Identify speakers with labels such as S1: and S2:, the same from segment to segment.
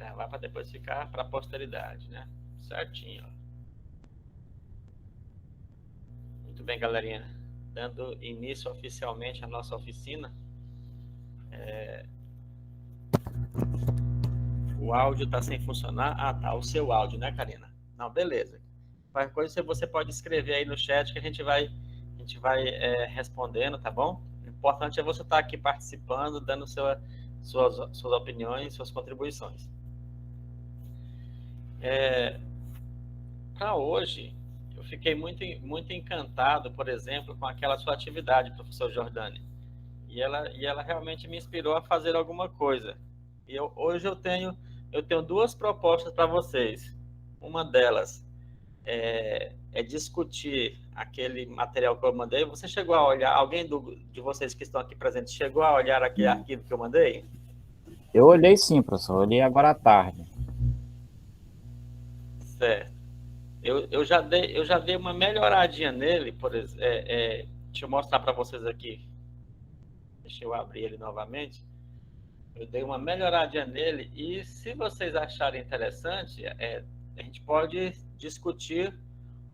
S1: gravar para depois ficar para a posteridade, né? Certinho, ó. Muito bem, galerinha. Dando início oficialmente à nossa oficina. O áudio está sem funcionar. Ah, tá. O seu áudio, né, Karina? Não, beleza. Qualquer coisa você pode escrever aí no chat que a gente vai respondendo, tá bom? O importante é você estar aqui participando, dando suas opiniões, suas contribuições. Para hoje, eu fiquei muito encantado, por exemplo, com aquela sua atividade, professor Jordani. E ela realmente me inspirou a fazer alguma coisa. E hoje eu tenho duas propostas para vocês. Uma delas é discutir aquele material que eu mandei. Você chegou a olhar, alguém de vocês que estão aqui presentes, chegou a olhar aquele arquivo que eu mandei?
S2: Eu olhei sim, professor. Olhei agora à tarde.
S1: Certo. Eu já dei uma melhoradinha nele, por exemplo. Deixa eu mostrar para vocês aqui. Deixa eu abrir ele novamente. Eu dei uma melhoradinha nele e se vocês acharem interessante, a gente pode discutir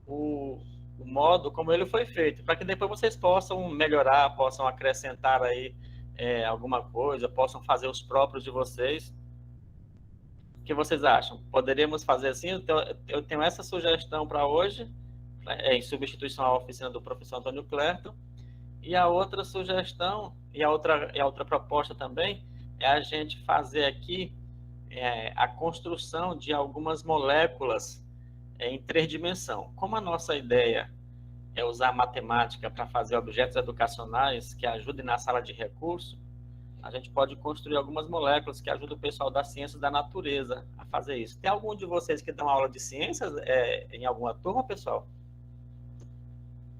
S1: o modo como ele foi feito, para que depois vocês possam melhorar, possam acrescentar aí alguma coisa, possam fazer os próprios de vocês. O que vocês acham? Poderíamos fazer assim? Eu tenho essa sugestão para hoje, em substituição à oficina do professor Antônio Clerton. E a outra sugestão, e a outra proposta também, é a gente fazer aqui a construção de algumas moléculas em 3 dimensões. Como a nossa ideia é usar a matemática para fazer objetos educacionais que ajudem na sala de recurso, a gente pode construir algumas moléculas que ajudam o pessoal das ciências da natureza a fazer isso. Tem algum de vocês que dão aula de ciências em alguma turma, pessoal?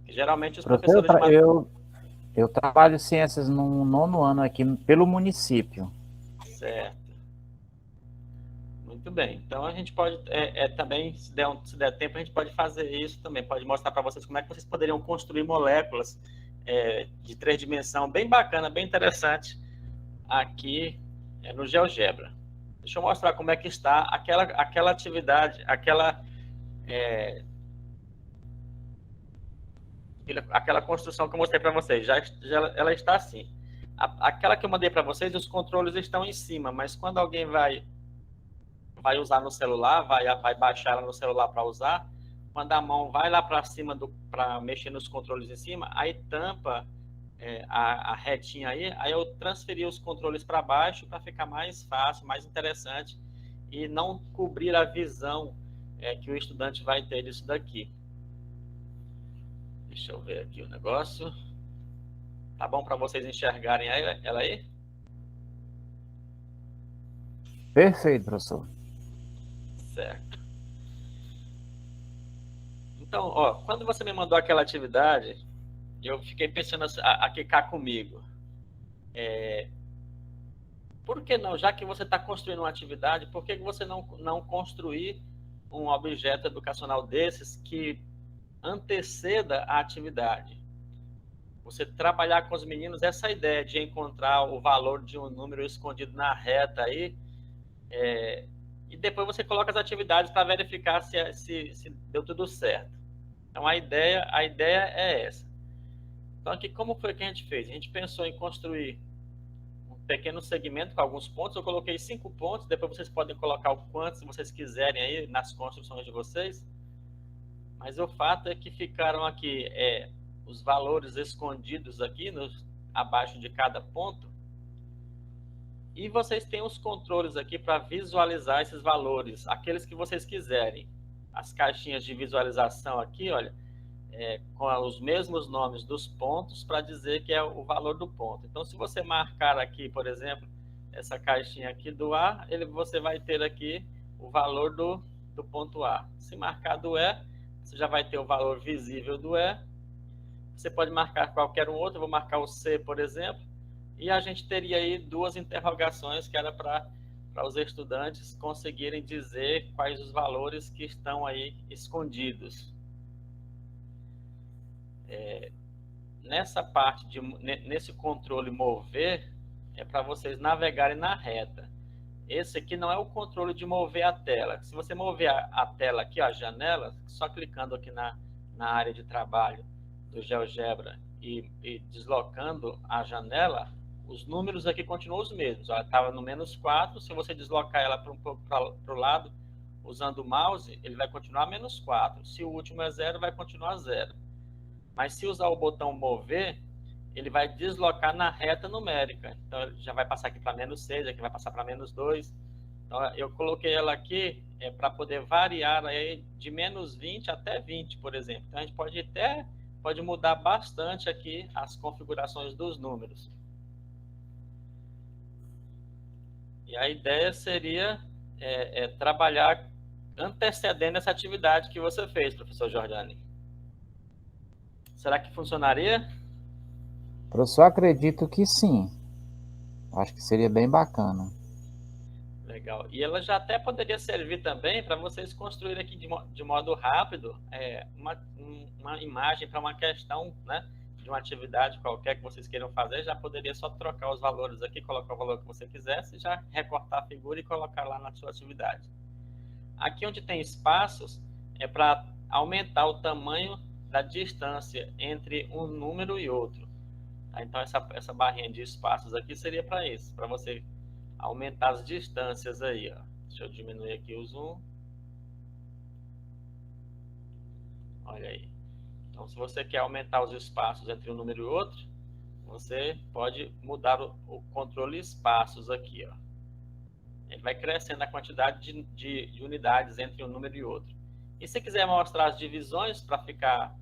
S1: Que geralmente os
S2: Professor,
S1: professores de
S2: eu trabalho ciências no 9º ano aqui pelo município.
S1: Certo. Muito bem. Então a gente pode também, se der tempo, a gente pode fazer isso também. Pode mostrar para vocês como é que vocês poderiam construir moléculas de 3 dimensões, bem bacana, bem interessante, aqui no GeoGebra. Deixa eu mostrar como é que está aquela atividade, aquela construção que eu mostrei para vocês. Ela está assim. Aquela que eu mandei para vocês, os controles estão em cima, mas quando alguém vai usar no celular, vai baixar ela no celular para usar, quando a mão vai lá para cima para mexer nos controles em cima, aí tampa a retinha aí eu transferi os controles para baixo para ficar mais fácil, mais interessante e não cobrir a visão que o estudante vai ter disso daqui. Deixa eu ver aqui o negócio. Tá bom para vocês enxergarem ela aí?
S2: Perfeito, professor.
S1: Certo. Então, ó, quando você me mandou aquela atividade, eu fiquei pensando aqui cá comigo. Por que não? Já que você está construindo uma atividade, por que você não construir um objeto educacional desses que anteceda a atividade? Você trabalhar com os meninos essa ideia de encontrar o valor de um número escondido na reta aí, e depois você coloca as atividades para verificar se deu tudo certo. Então a ideia é essa. Então aqui como foi que a gente fez? A gente pensou em construir um pequeno segmento com alguns pontos. Eu coloquei 5 pontos, depois vocês podem colocar o quanto se vocês quiserem aí nas construções de vocês. Mas o fato é que ficaram aqui os valores escondidos aqui abaixo de cada ponto. E vocês têm os controles aqui para visualizar esses valores, aqueles que vocês quiserem. As caixinhas de visualização aqui, olha, com os mesmos nomes dos pontos para dizer que é o valor do ponto. Então, se você marcar aqui, por exemplo, essa caixinha aqui do A, você vai ter aqui o valor do ponto A. Se marcar do E, você já vai ter o valor visível do E. Você pode marcar qualquer um outro, eu vou marcar o C, por exemplo, e a gente teria aí 2 interrogações que era para os estudantes conseguirem dizer quais os valores que estão aí escondidos. Nessa parte, nesse controle mover, é para vocês navegarem na reta. esse aqui não é o controle de mover a tela. Se você mover a tela aqui, ó, a janela, só clicando aqui na área de trabalho do GeoGebra e deslocando a janela, os números aqui continuam os mesmos. Ela estava no -4, se você deslocar ela para um pouco para o lado, usando o mouse, ele vai continuar -4. Se o último é 0, vai continuar 0. Mas se usar o botão mover, ele vai deslocar na reta numérica. Então, ele já vai passar aqui para -6, aqui vai passar para -2. Então, eu coloquei ela aqui para poder variar aí de -20 até 20, por exemplo. Então, a gente pode mudar bastante aqui as configurações dos números. E a ideia seria trabalhar antecedendo essa atividade que você fez, professor Jordani. Será que funcionaria?
S2: Professor, acredito que sim. Acho que seria bem bacana.
S1: Legal. E ela já até poderia servir também para vocês construírem aqui de modo rápido uma imagem para uma questão, né, de uma atividade qualquer que vocês queiram fazer. Já poderia só trocar os valores aqui, colocar o valor que você quisesse, já recortar a figura e colocar lá na sua atividade. Aqui onde tem espaços é para aumentar o tamanho da distância entre um número e outro. Tá? Então essa barrinha de espaços aqui seria para isso, para você aumentar as distâncias aí, ó. Deixa eu diminuir aqui o zoom. Olha aí. Então, se você quer aumentar os espaços entre um número e outro, você pode mudar o controle espaços aqui, ó. Ele vai crescendo a quantidade de unidades entre um número e outro. E se quiser mostrar as divisões para ficar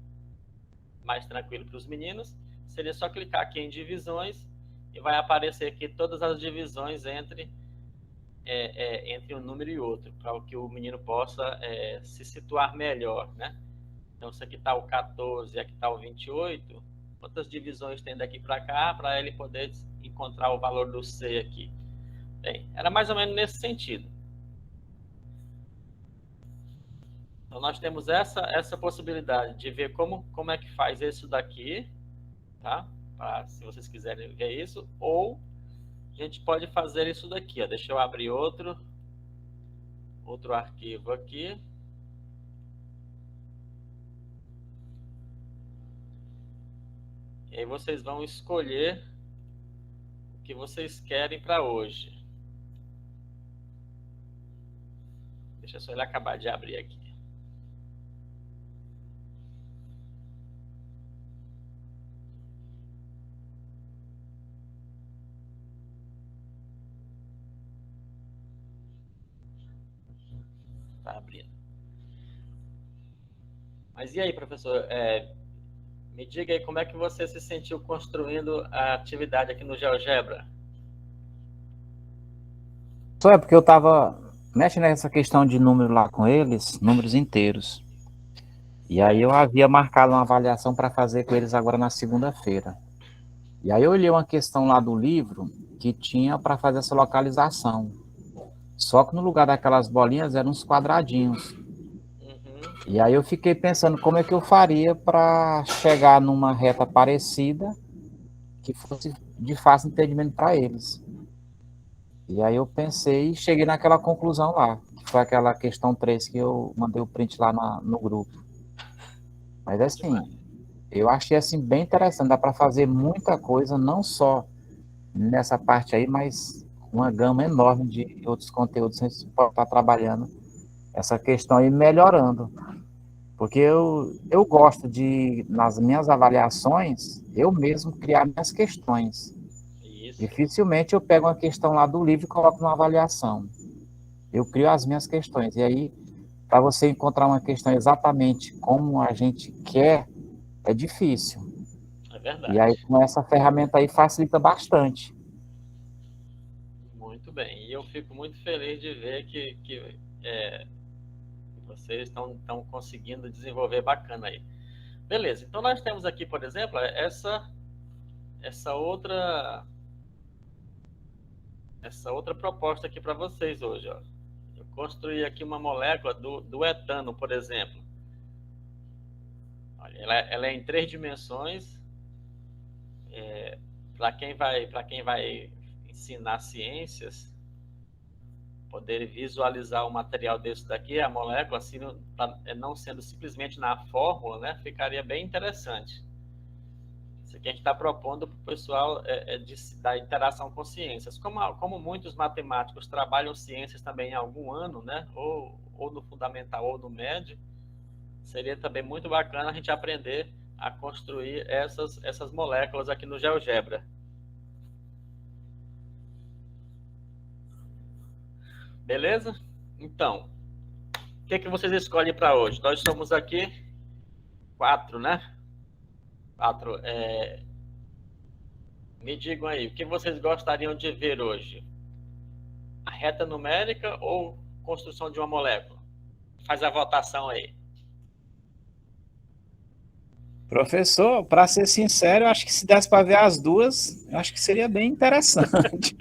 S1: mais tranquilo para os meninos, seria só clicar aqui em divisões e vai aparecer aqui todas as divisões entre um número e outro, para que o menino possa se situar melhor, né? Então, se aqui está o 14 e aqui está o 28, quantas divisões tem daqui para cá, para ele poder encontrar o valor do C aqui? Bem, era mais ou menos nesse sentido. Então, nós temos essa possibilidade de ver como é que faz isso daqui, tá? Se vocês quiserem ver isso, ou a gente pode fazer isso daqui, ó. Deixa eu abrir outro arquivo aqui. E aí vocês vão escolher o que vocês querem para hoje. Deixa só ele acabar de abrir aqui. Tá abrindo. Mas e aí, professor? Me diga aí como é que você se sentiu construindo a atividade aqui no GeoGebra?
S2: Só é porque eu estava mexendo nessa questão de número lá com eles, números inteiros. E aí eu havia marcado uma avaliação para fazer com eles agora na segunda-feira. E aí eu olhei uma questão lá do livro que tinha para fazer essa localização. Só que no lugar daquelas bolinhas eram uns quadradinhos. E aí eu fiquei pensando como é que eu faria para chegar numa reta parecida que fosse de fácil entendimento para eles. E aí eu pensei e cheguei naquela conclusão lá, que foi aquela questão 3 que eu mandei o print lá no grupo. Mas assim, eu achei assim bem interessante, dá para fazer muita coisa, não só nessa parte aí, mas uma gama enorme de outros conteúdos, a gente pode estar trabalhando essa questão aí, melhorando. Porque eu gosto de, nas minhas avaliações, eu mesmo criar minhas questões. Isso. Dificilmente eu pego uma questão lá do livro e coloco numa avaliação. Eu crio as minhas questões. E aí, para você encontrar uma questão exatamente como a gente quer, é difícil.
S1: É verdade.
S2: E aí, com essa ferramenta aí, facilita bastante.
S1: Muito bem. E eu fico muito feliz de ver que vocês estão conseguindo desenvolver bacana aí. Beleza. Então, nós temos aqui, por exemplo, essa outra proposta aqui para vocês hoje, ó. Eu construí aqui uma molécula do etano, por exemplo. Olha, ela é em 3 dimensões. Para quem vai ensinar ciências, poder visualizar um material desse daqui, a molécula, assim, não sendo simplesmente na fórmula, né, ficaria bem interessante. Isso aqui a gente está propondo para o pessoal da interação com ciências. Como muitos matemáticos trabalham ciências também em algum ano, né, ou no fundamental ou no médio, seria também muito bacana a gente aprender a construir essas moléculas aqui no GeoGebra. Beleza? Então, o que vocês escolhem para hoje? Nós somos aqui 4, né? 4. Me digam aí, o que vocês gostariam de ver hoje? A reta numérica ou construção de uma molécula? Faz a votação aí.
S2: Professor, para ser sincero, eu acho que se desse para ver as duas, eu acho que seria bem interessante.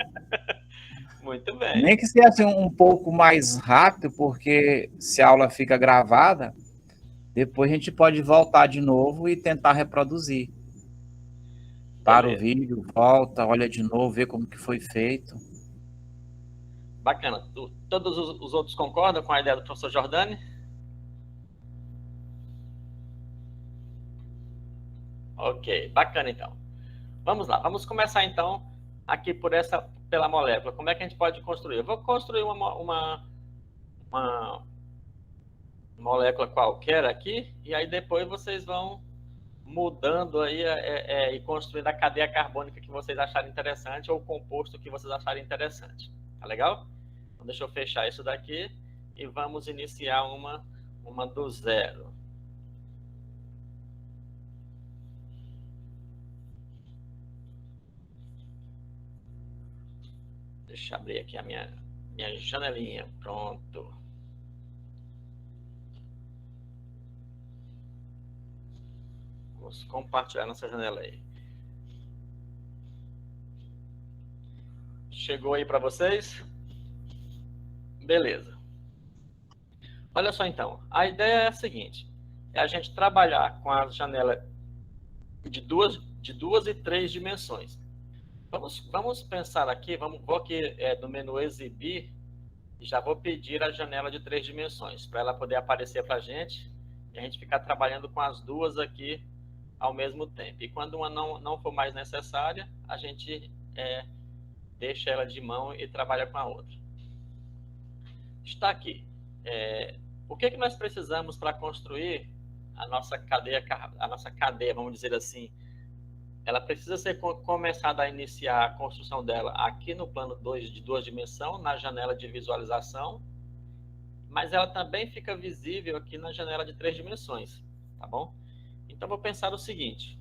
S1: Muito bem.
S2: Nem que seja um pouco mais rápido, porque se a aula fica gravada, depois a gente pode voltar de novo e tentar reproduzir. Para o vídeo, volta, olha de novo, vê como que foi feito.
S1: Bacana. Todos os outros concordam com a ideia do professor Jordani? Ok, bacana então. Vamos lá, vamos começar então aqui pela molécula. Como é que a gente pode construir? Eu vou construir uma molécula qualquer aqui, e aí depois vocês vão mudando aí e construindo a cadeia carbônica que vocês acharem interessante, ou o composto que vocês acharem interessante. Tá legal? Então deixa eu fechar isso daqui e vamos iniciar uma do zero. Deixa eu abrir aqui a minha janelinha. Pronto. Vamos compartilhar nossa janela aí. Chegou aí para vocês? Beleza. Olha só então, a ideia é a seguinte, é a gente trabalhar com a janela de duas e 3 dimensões. Vamos pensar aqui, vou aqui no menu exibir, e já vou pedir a janela de 3 dimensões, para ela poder aparecer para a gente, e a gente ficar trabalhando com as duas aqui ao mesmo tempo. E quando uma não for mais necessária, a gente deixa ela de mão e trabalha com a outra. Está aqui. O que nós precisamos para construir a nossa cadeia, vamos dizer assim? Ela precisa ser começada a iniciar a construção dela aqui no plano de 2 dimensões, na janela de visualização, mas ela também fica visível aqui na janela de 3 dimensões, tá bom? Então, vou pensar o seguinte,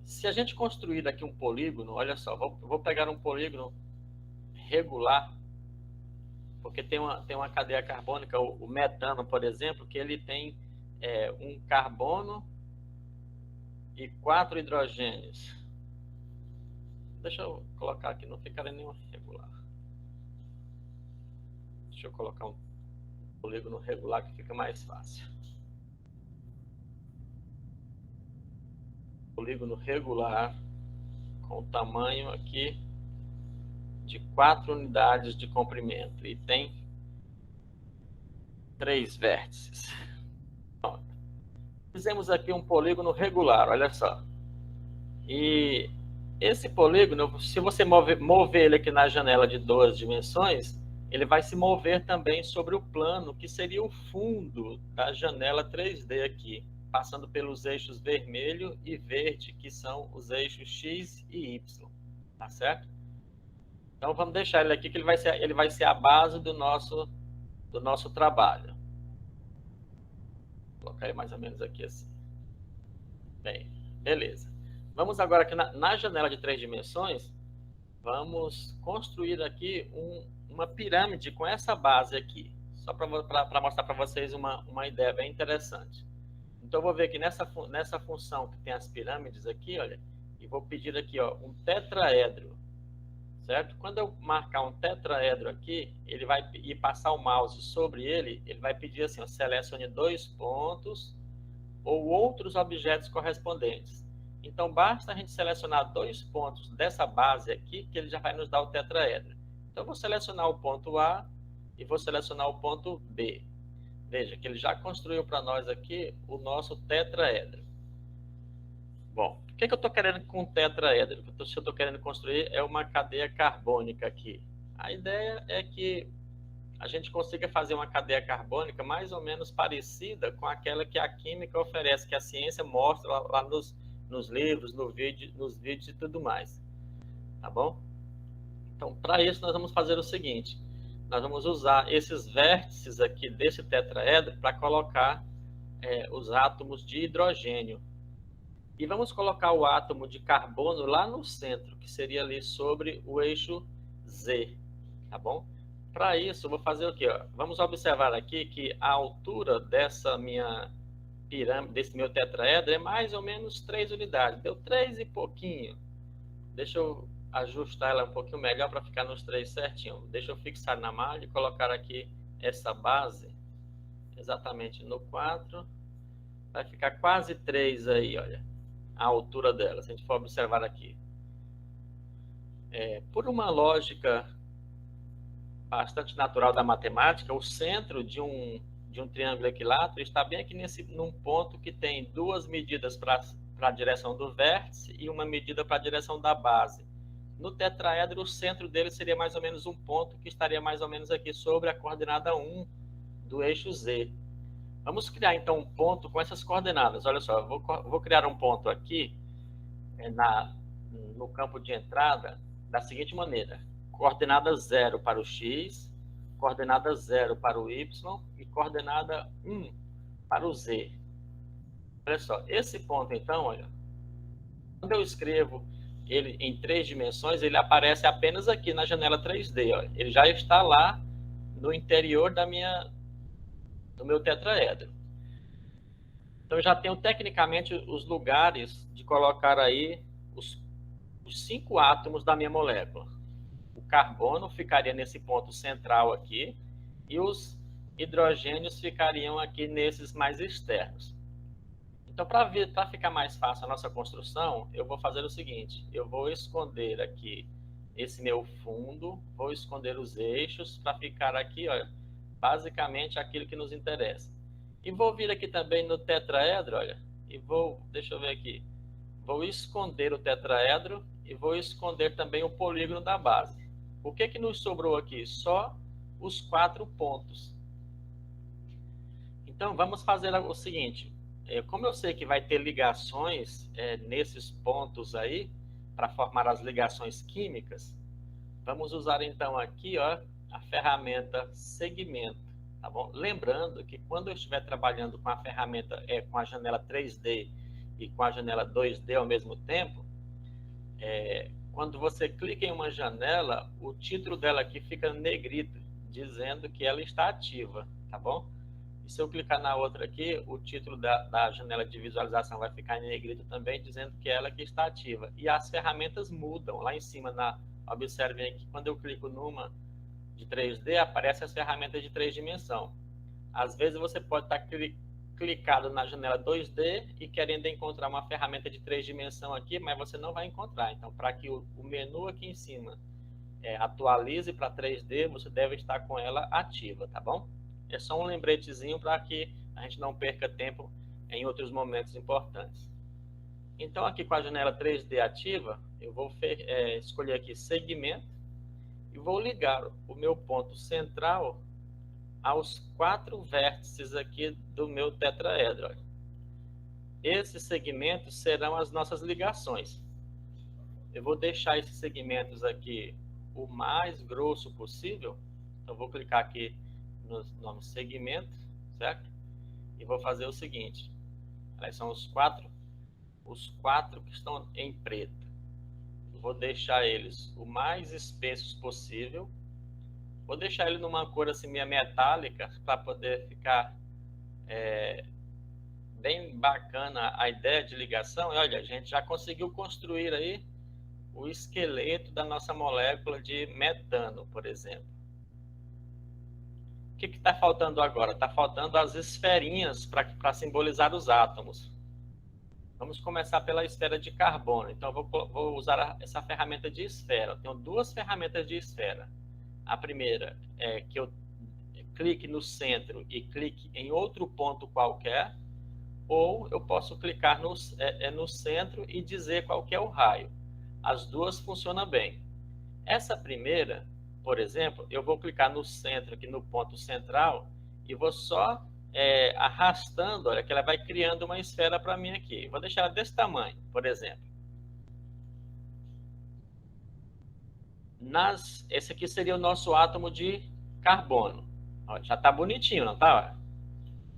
S1: se a gente construir aqui um polígono, olha só, vou pegar um polígono regular, porque tem uma cadeia carbônica, o metano, por exemplo, que ele tem um carbono e 4 hidrogênios. Deixa eu colocar aqui, não ficará nenhum regular. Deixa eu colocar um polígono regular que fica mais fácil. Polígono regular com o tamanho aqui de 4 unidades de comprimento e tem 3 vértices. Pronto. Fizemos aqui um polígono regular, olha só. E esse polígono, se você mover ele aqui na janela de 2 dimensões, ele vai se mover também sobre o plano, que seria o fundo da janela 3D aqui, passando pelos eixos vermelho e verde, que são os eixos X e Y, tá certo? Então, vamos deixar ele aqui, que ele vai ser a base do nosso trabalho. Vou colocar ele mais ou menos aqui assim. Bem, beleza. Vamos agora aqui na janela de 3 dimensões, vamos construir aqui uma pirâmide com essa base aqui, só para mostrar para vocês uma ideia bem interessante. Então, eu vou ver aqui nessa função que tem as pirâmides aqui, olha, e vou pedir aqui, ó, um tetraedro. Certo? Quando eu marcar um tetraedro aqui, ele vai ir passar o mouse sobre ele, ele vai pedir assim, ó, selecione 2 pontos ou outros objetos correspondentes. Então, basta a gente selecionar 2 pontos dessa base aqui, que ele já vai nos dar o tetraedro. Então, eu vou selecionar o ponto A e vou selecionar o ponto B. Veja que ele já construiu para nós aqui o nosso tetraedro. Bom, o que eu estou querendo com o tetraedro? O que eu estou querendo construir é uma cadeia carbônica aqui. A ideia é que a gente consiga fazer uma cadeia carbônica mais ou menos parecida com aquela que a química oferece, que a ciência mostra lá nos livros, nos vídeos e tudo mais. Tá bom? Então, para isso, nós vamos fazer o seguinte. Nós vamos usar esses vértices aqui desse tetraedro para colocar os átomos de hidrogênio. E vamos colocar o átomo de carbono lá no centro, que seria ali sobre o eixo Z, tá bom? Para isso, eu vou fazer o quê? Ó? Vamos observar aqui que a altura dessa minha pirâmide, desse meu tetraedro, é mais ou menos 3 unidades. Deu 3 e pouquinho. Deixa eu ajustar ela um pouquinho melhor para ficar nos 3 certinho. Deixa eu fixar na malha e colocar aqui essa base exatamente no 4. Vai ficar quase 3 aí, olha. A altura dela, se a gente for observar aqui. Por uma lógica bastante natural da matemática, o centro de um triângulo equilátero está bem aqui num ponto que tem 2 medidas para a direção do vértice e uma medida para a direção da base. No tetraedro, o centro dele seria mais ou menos um ponto que estaria mais ou menos aqui sobre a coordenada 1 do eixo Z. Vamos criar, então, um ponto com essas coordenadas. Olha só, eu vou criar um ponto aqui no campo de entrada da seguinte maneira. Coordenada 0 para o X, coordenada 0 para o Y e coordenada 1 para o Z. Olha só, esse ponto, então, olha, quando eu escrevo ele em 3 dimensões, ele aparece apenas aqui na janela 3D. Olha. Ele já está lá no interior do meu tetraedro. Então, eu já tenho tecnicamente os lugares de colocar aí os 5 átomos da minha molécula. O carbono ficaria nesse ponto central aqui e os hidrogênios ficariam aqui nesses mais externos. Então, para ficar mais fácil a nossa construção, eu vou fazer o seguinte, eu vou esconder aqui esse meu fundo, vou esconder os eixos para ficar aqui, olha, basicamente aquilo que nos interessa. E vou vir aqui também no tetraedro, olha, e deixa eu ver aqui, vou esconder o tetraedro e vou esconder também o polígono da base. O que nos sobrou aqui? Só os 4 pontos. Então, vamos fazer o seguinte, como eu sei que vai ter ligações nesses pontos aí, para formar as ligações químicas, vamos usar então aqui, ó, a ferramenta segmento, tá bom? Lembrando que quando eu estiver trabalhando com a ferramenta, com a janela 3D e com a janela 2D ao mesmo tempo, quando você clica em uma janela, o título dela aqui fica negrito, dizendo que ela está ativa, tá bom? E se eu clicar na outra aqui, o título da janela de visualização vai ficar em negrito também, dizendo que ela que está ativa. E as ferramentas mudam. Lá em cima, observem aqui, quando eu clico numa de 3D, aparecem as ferramentas de 3 dimensões. Às vezes você pode estar clicado na janela 2D e querendo encontrar uma ferramenta de 3 dimensões aqui, mas você não vai encontrar. Então, para que o menu aqui em cima atualize para 3D, você deve estar com ela ativa, tá bom? É só um lembretezinho para que a gente não perca tempo em outros momentos importantes. Então, aqui com a janela 3D ativa, eu vou escolher aqui segmento e vou ligar o meu ponto central aos 4 vértices aqui do meu tetraedro. Esses segmentos serão as nossas ligações. Eu vou deixar esses segmentos aqui o mais grosso possível. Então, vou clicar aqui no nome segmento, certo? E vou fazer o seguinte. São os quatro que estão em preto. Eu vou deixar eles o mais espessos possível. Vou deixar ele numa cor assim meio metálica para poder ficar bem bacana a ideia de ligação. E olha, a gente já conseguiu construir aí o esqueleto da nossa molécula de metano, por exemplo. O que está faltando agora? Está faltando as esferinhas para simbolizar os átomos. Vamos começar pela esfera de carbono. Então, vou usar essa ferramenta de esfera. Eu tenho 2 ferramentas de esfera. A primeira é que eu clique no centro e clique em outro ponto qualquer, ou eu posso clicar no centro e dizer qual que é o raio. As duas funcionam bem. Essa primeira, por exemplo, eu vou clicar no centro, aqui no ponto central, e vou só arrastando, olha, que ela vai criando uma esfera para mim aqui. Vou deixar ela desse tamanho, por exemplo. Esse aqui seria o nosso átomo de carbono. Ó, já está bonitinho, não tá?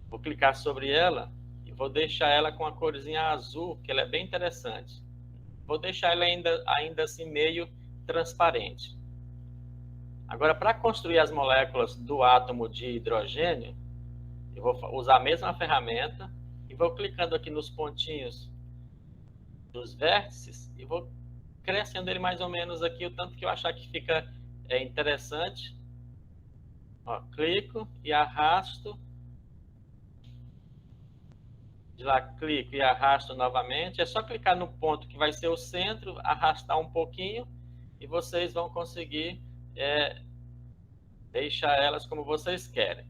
S1: Vou clicar sobre ela e vou deixar ela com a corzinha azul, que ela é bem interessante. Vou deixar ela ainda assim meio transparente. Agora, para construir as moléculas do átomo de hidrogênio, eu vou usar a mesma ferramenta e vou clicando aqui nos pontinhos dos vértices e vou crescendo ele mais ou menos aqui, o tanto que eu achar que fica interessante. Ó, clico e arrasto. De lá, clico e arrasto novamente. É só clicar no ponto que vai ser o centro, arrastar um pouquinho e vocês vão conseguir deixar elas como vocês querem.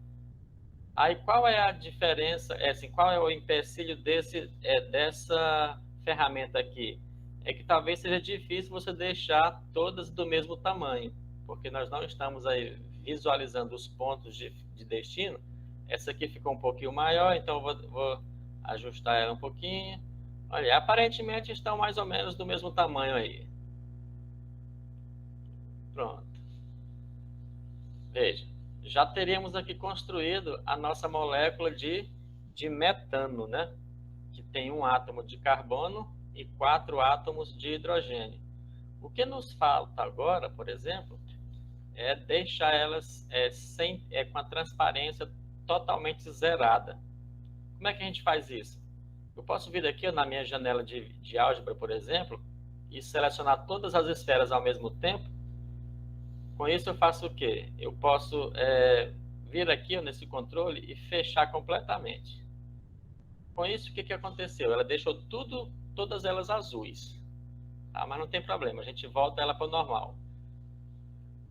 S1: Aí, qual é a diferença, qual é o empecilho dessa ferramenta aqui? É que talvez seja difícil você deixar todas do mesmo tamanho, porque nós não estamos aí visualizando os pontos de destino. Essa aqui ficou um pouquinho maior, então eu vou ajustar ela um pouquinho. Olha, aparentemente estão mais ou menos do mesmo tamanho aí. Pronto. Veja, já teríamos aqui construído a nossa molécula de metano, né? Que tem um átomo de carbono e 4 átomos de hidrogênio. O que nos falta agora, por exemplo, é deixar elas com a transparência totalmente zerada. Como é que a gente faz isso? Eu posso vir aqui na minha janela de álgebra, por exemplo, e selecionar todas as esferas ao mesmo tempo. Com isso eu faço o quê? Eu posso vir aqui nesse controle e fechar completamente. Com isso, o que aconteceu? Ela deixou todas elas azuis. Tá? Mas não tem problema, a gente volta ela para o normal.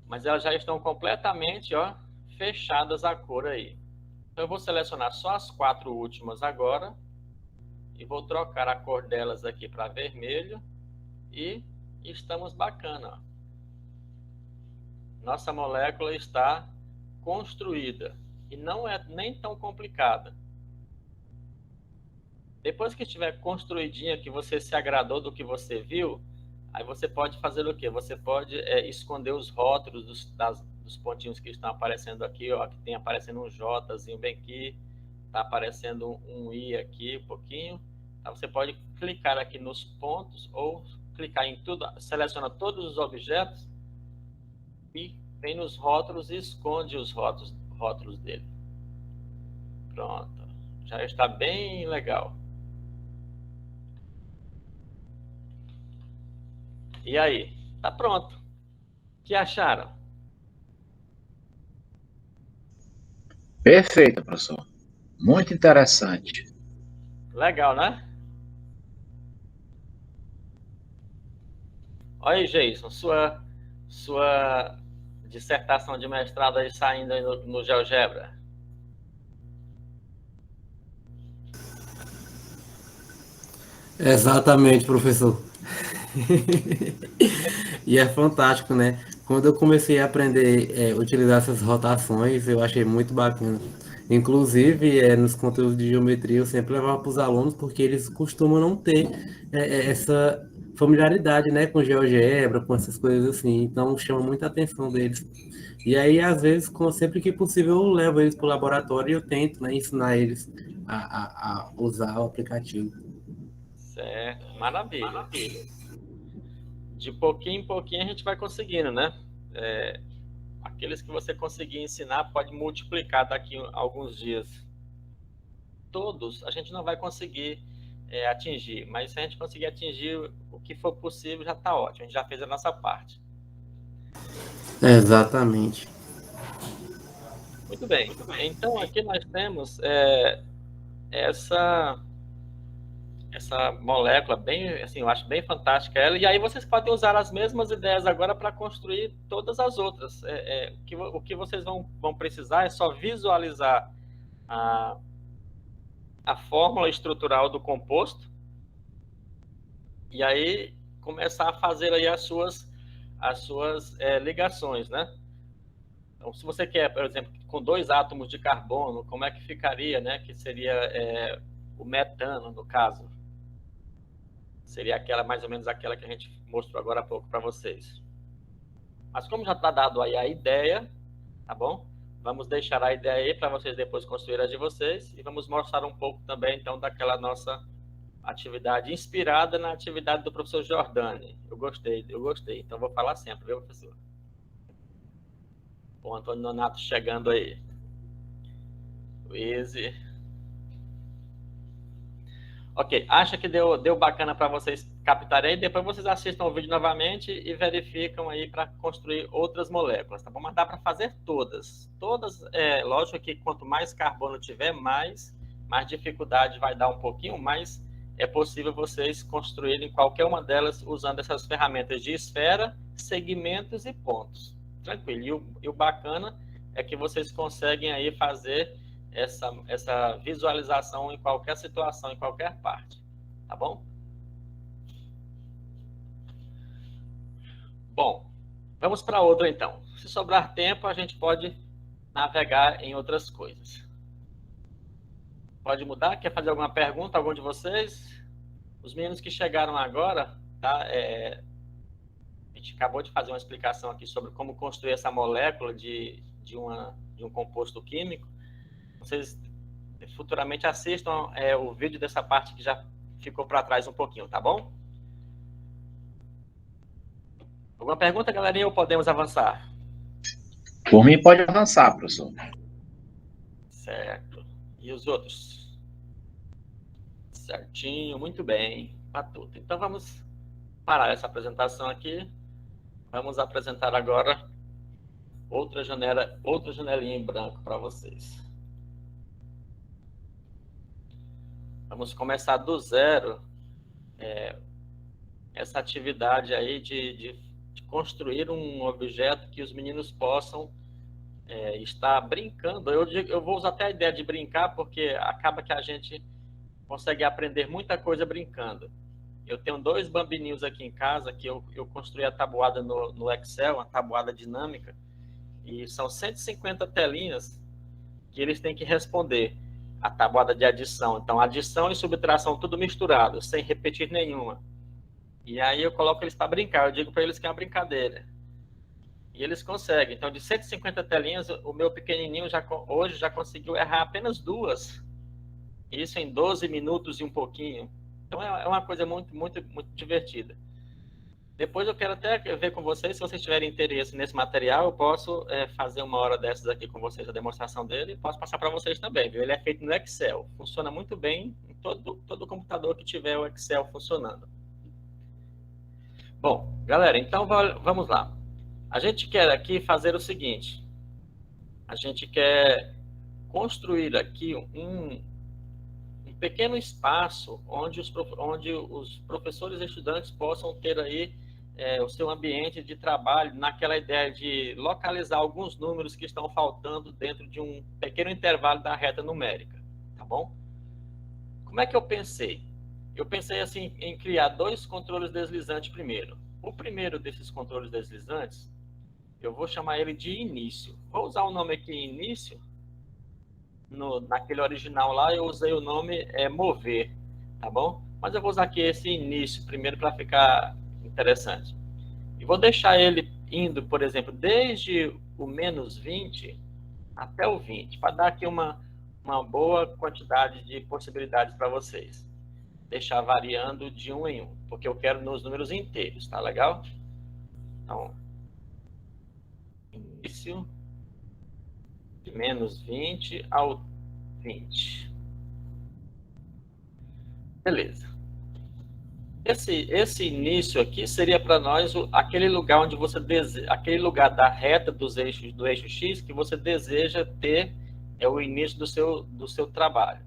S1: Mas elas já estão completamente fechadas a cor aí. Então eu vou selecionar só as 4 últimas agora. E vou trocar a cor delas aqui para vermelho. E estamos bacana. Ó. Nossa molécula está construída. E não é nem tão complicada. Depois que estiver construidinha, que você se agradou do que você viu, aí você pode fazer o quê? Você pode esconder os rótulos dos pontinhos que estão aparecendo aqui, ó, que tem aparecendo um Jzinho bem aqui, está aparecendo um I aqui um pouquinho. Então, você pode clicar aqui nos pontos ou clicar em tudo, seleciona todos os objetos e vem nos rótulos e esconde os rótulos dele. Pronto. Já está bem legal. E aí? Tá pronto. O que acharam?
S2: Perfeito, professor. Muito interessante.
S1: Legal, né? Olha aí, Jason, sua dissertação de mestrado aí saindo aí no GeoGebra.
S3: Exatamente, professor. E é fantástico, né? Quando eu comecei a aprender a utilizar essas rotações, eu achei muito bacana. Inclusive, nos conteúdos de geometria, eu sempre levava para os alunos, porque eles costumam não ter essa familiaridade, né, com GeoGebra, com essas coisas assim. Então, chama muita atenção deles. E aí, às vezes, sempre que possível, eu levo eles para o laboratório e eu tento, né, ensinar eles a usar o aplicativo.
S1: Certo, maravilha. De pouquinho em pouquinho a gente vai conseguindo, né? Aqueles que você conseguir ensinar pode multiplicar daqui a alguns dias. Todos a gente não vai conseguir atingir, mas se a gente conseguir atingir o que for possível, já está ótimo. A gente já fez a nossa parte.
S3: Exatamente.
S1: Muito bem. Então, aqui nós temos essa essa molécula bem, assim, eu acho bem fantástica ela, e aí vocês podem usar as mesmas ideias agora para construir todas as outras. O que vocês vão precisar é só visualizar a fórmula estrutural do composto, e aí começar a fazer aí as suas ligações, né? Então, se você quer, por exemplo, com 2 átomos de carbono, como é que ficaria, né? Que seria o metano, no caso. Seria mais ou menos aquela que a gente mostrou agora há pouco para vocês. Mas como já está dado aí a ideia, tá bom? Vamos deixar a ideia aí para vocês depois construir a de vocês, e vamos mostrar um pouco também, então, daquela nossa atividade inspirada na atividade do professor Jordani. Eu gostei, então vou falar sempre, viu, professor? O Antônio Nonato chegando aí. Luiz. Ok, acha que deu bacana para vocês captarem? Depois vocês assistam o vídeo novamente e verificam aí para construir outras moléculas, tá bom? Mas dá para fazer todas. Todas, lógico que quanto mais carbono tiver, mais dificuldade vai dar um pouquinho, mas é possível vocês construírem qualquer uma delas usando essas ferramentas de esfera, segmentos e pontos. Tranquilo. E o bacana é que vocês conseguem aí fazer essa visualização em qualquer situação, em qualquer parte, tá bom? Bom, vamos para outra então. Se sobrar tempo, a gente pode navegar em outras coisas. Pode mudar? Quer fazer alguma pergunta, algum de vocês? Os meninos que chegaram agora, tá? A gente acabou de fazer uma explicação aqui sobre como construir essa molécula de um composto químico. Vocês futuramente assistam o vídeo dessa parte que já ficou para trás um pouquinho, tá bom? Alguma pergunta, galerinha, ou podemos avançar?
S4: Por mim, pode avançar, professor.
S1: Certo. E os outros? Certinho, muito bem. Patuta. Então, vamos parar essa apresentação aqui. Vamos apresentar agora outra janelinha em branco para vocês. Vamos começar do zero essa atividade aí de construir um objeto que os meninos possam estar brincando. Eu vou usar até a ideia de brincar, porque acaba que a gente consegue aprender muita coisa brincando. Eu tenho 2 bambininhos aqui em casa, que eu construí a tabuada no Excel, uma tabuada dinâmica, e são 150 telinhas que eles têm que responder a tabuada de adição. Então, adição e subtração, tudo misturado, sem repetir nenhuma. E aí eu coloco eles para brincar, eu digo para eles que é uma brincadeira. E eles conseguem. Então, de 150 telinhas, o meu pequenininho hoje já conseguiu errar apenas 2. Isso em 12 minutos e um pouquinho. Então, é uma coisa muito, muito, muito divertida. Depois eu quero até ver com vocês, se vocês tiverem interesse nesse material, eu posso fazer uma hora dessas aqui com vocês, a demonstração dele, e posso passar para vocês também, viu? Ele é feito no Excel, funciona muito bem em todo computador que tiver o Excel funcionando. Bom, galera, então vamos lá. A gente quer aqui fazer o seguinte, a gente quer construir aqui um pequeno espaço onde os professores e estudantes possam ter aí o seu ambiente de trabalho, naquela ideia de localizar alguns números que estão faltando dentro de um pequeno intervalo da reta numérica, tá bom? Como é que eu pensei? Eu pensei assim em criar 2 controles deslizantes primeiro. O primeiro desses controles deslizantes, eu vou chamar ele de início. Vou usar o nome aqui início. Naquele original lá, eu usei o nome mover, tá bom? Mas eu vou usar aqui esse início primeiro para ficar interessante. E vou deixar ele indo, por exemplo, desde o menos 20 até o 20, para dar aqui uma boa quantidade de possibilidades para vocês. Deixar variando de 1 em 1, porque eu quero nos números inteiros, tá legal? Então, início de menos 20 ao 20. Beleza. Esse início aqui seria para nós aquele lugar onde você deseja, aquele lugar da reta do eixo X que você deseja ter o início do seu trabalho.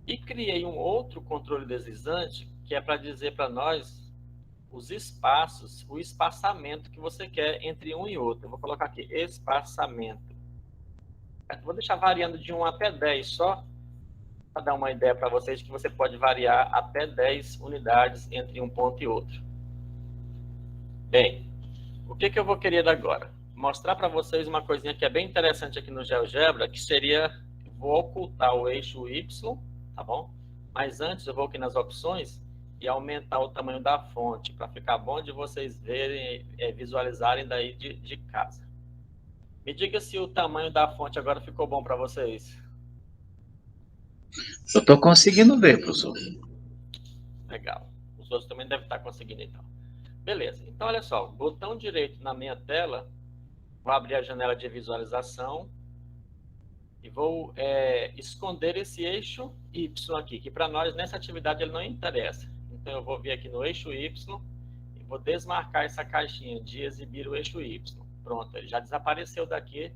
S1: E criei um outro controle deslizante que é para dizer para nós os espaços, o espaçamento que você quer entre um e outro. Eu vou colocar aqui, espaçamento. Eu vou deixar variando de 1 até 10 só, para dar uma ideia para vocês que você pode variar até 10 unidades entre um ponto e outro. Bem, o que eu vou querer agora? Mostrar para vocês uma coisinha que é bem interessante aqui no GeoGebra, que seria, vou ocultar o eixo Y, tá bom? Mas antes eu vou aqui nas opções e aumentar o tamanho da fonte, para ficar bom de vocês verem, visualizarem daí de casa. Me diga se o tamanho da fonte agora ficou bom para vocês.
S4: Eu estou conseguindo ver, professor.
S1: Legal. Os outros também devem estar conseguindo, então. Beleza. Então, olha só. Botão direito na minha tela. Vou abrir a janela de visualização. E vou esconder esse eixo Y aqui, que para nós, nessa atividade, ele não interessa. Então, eu vou vir aqui no eixo Y e vou desmarcar essa caixinha de exibir o eixo Y. Pronto, ele já desapareceu daqui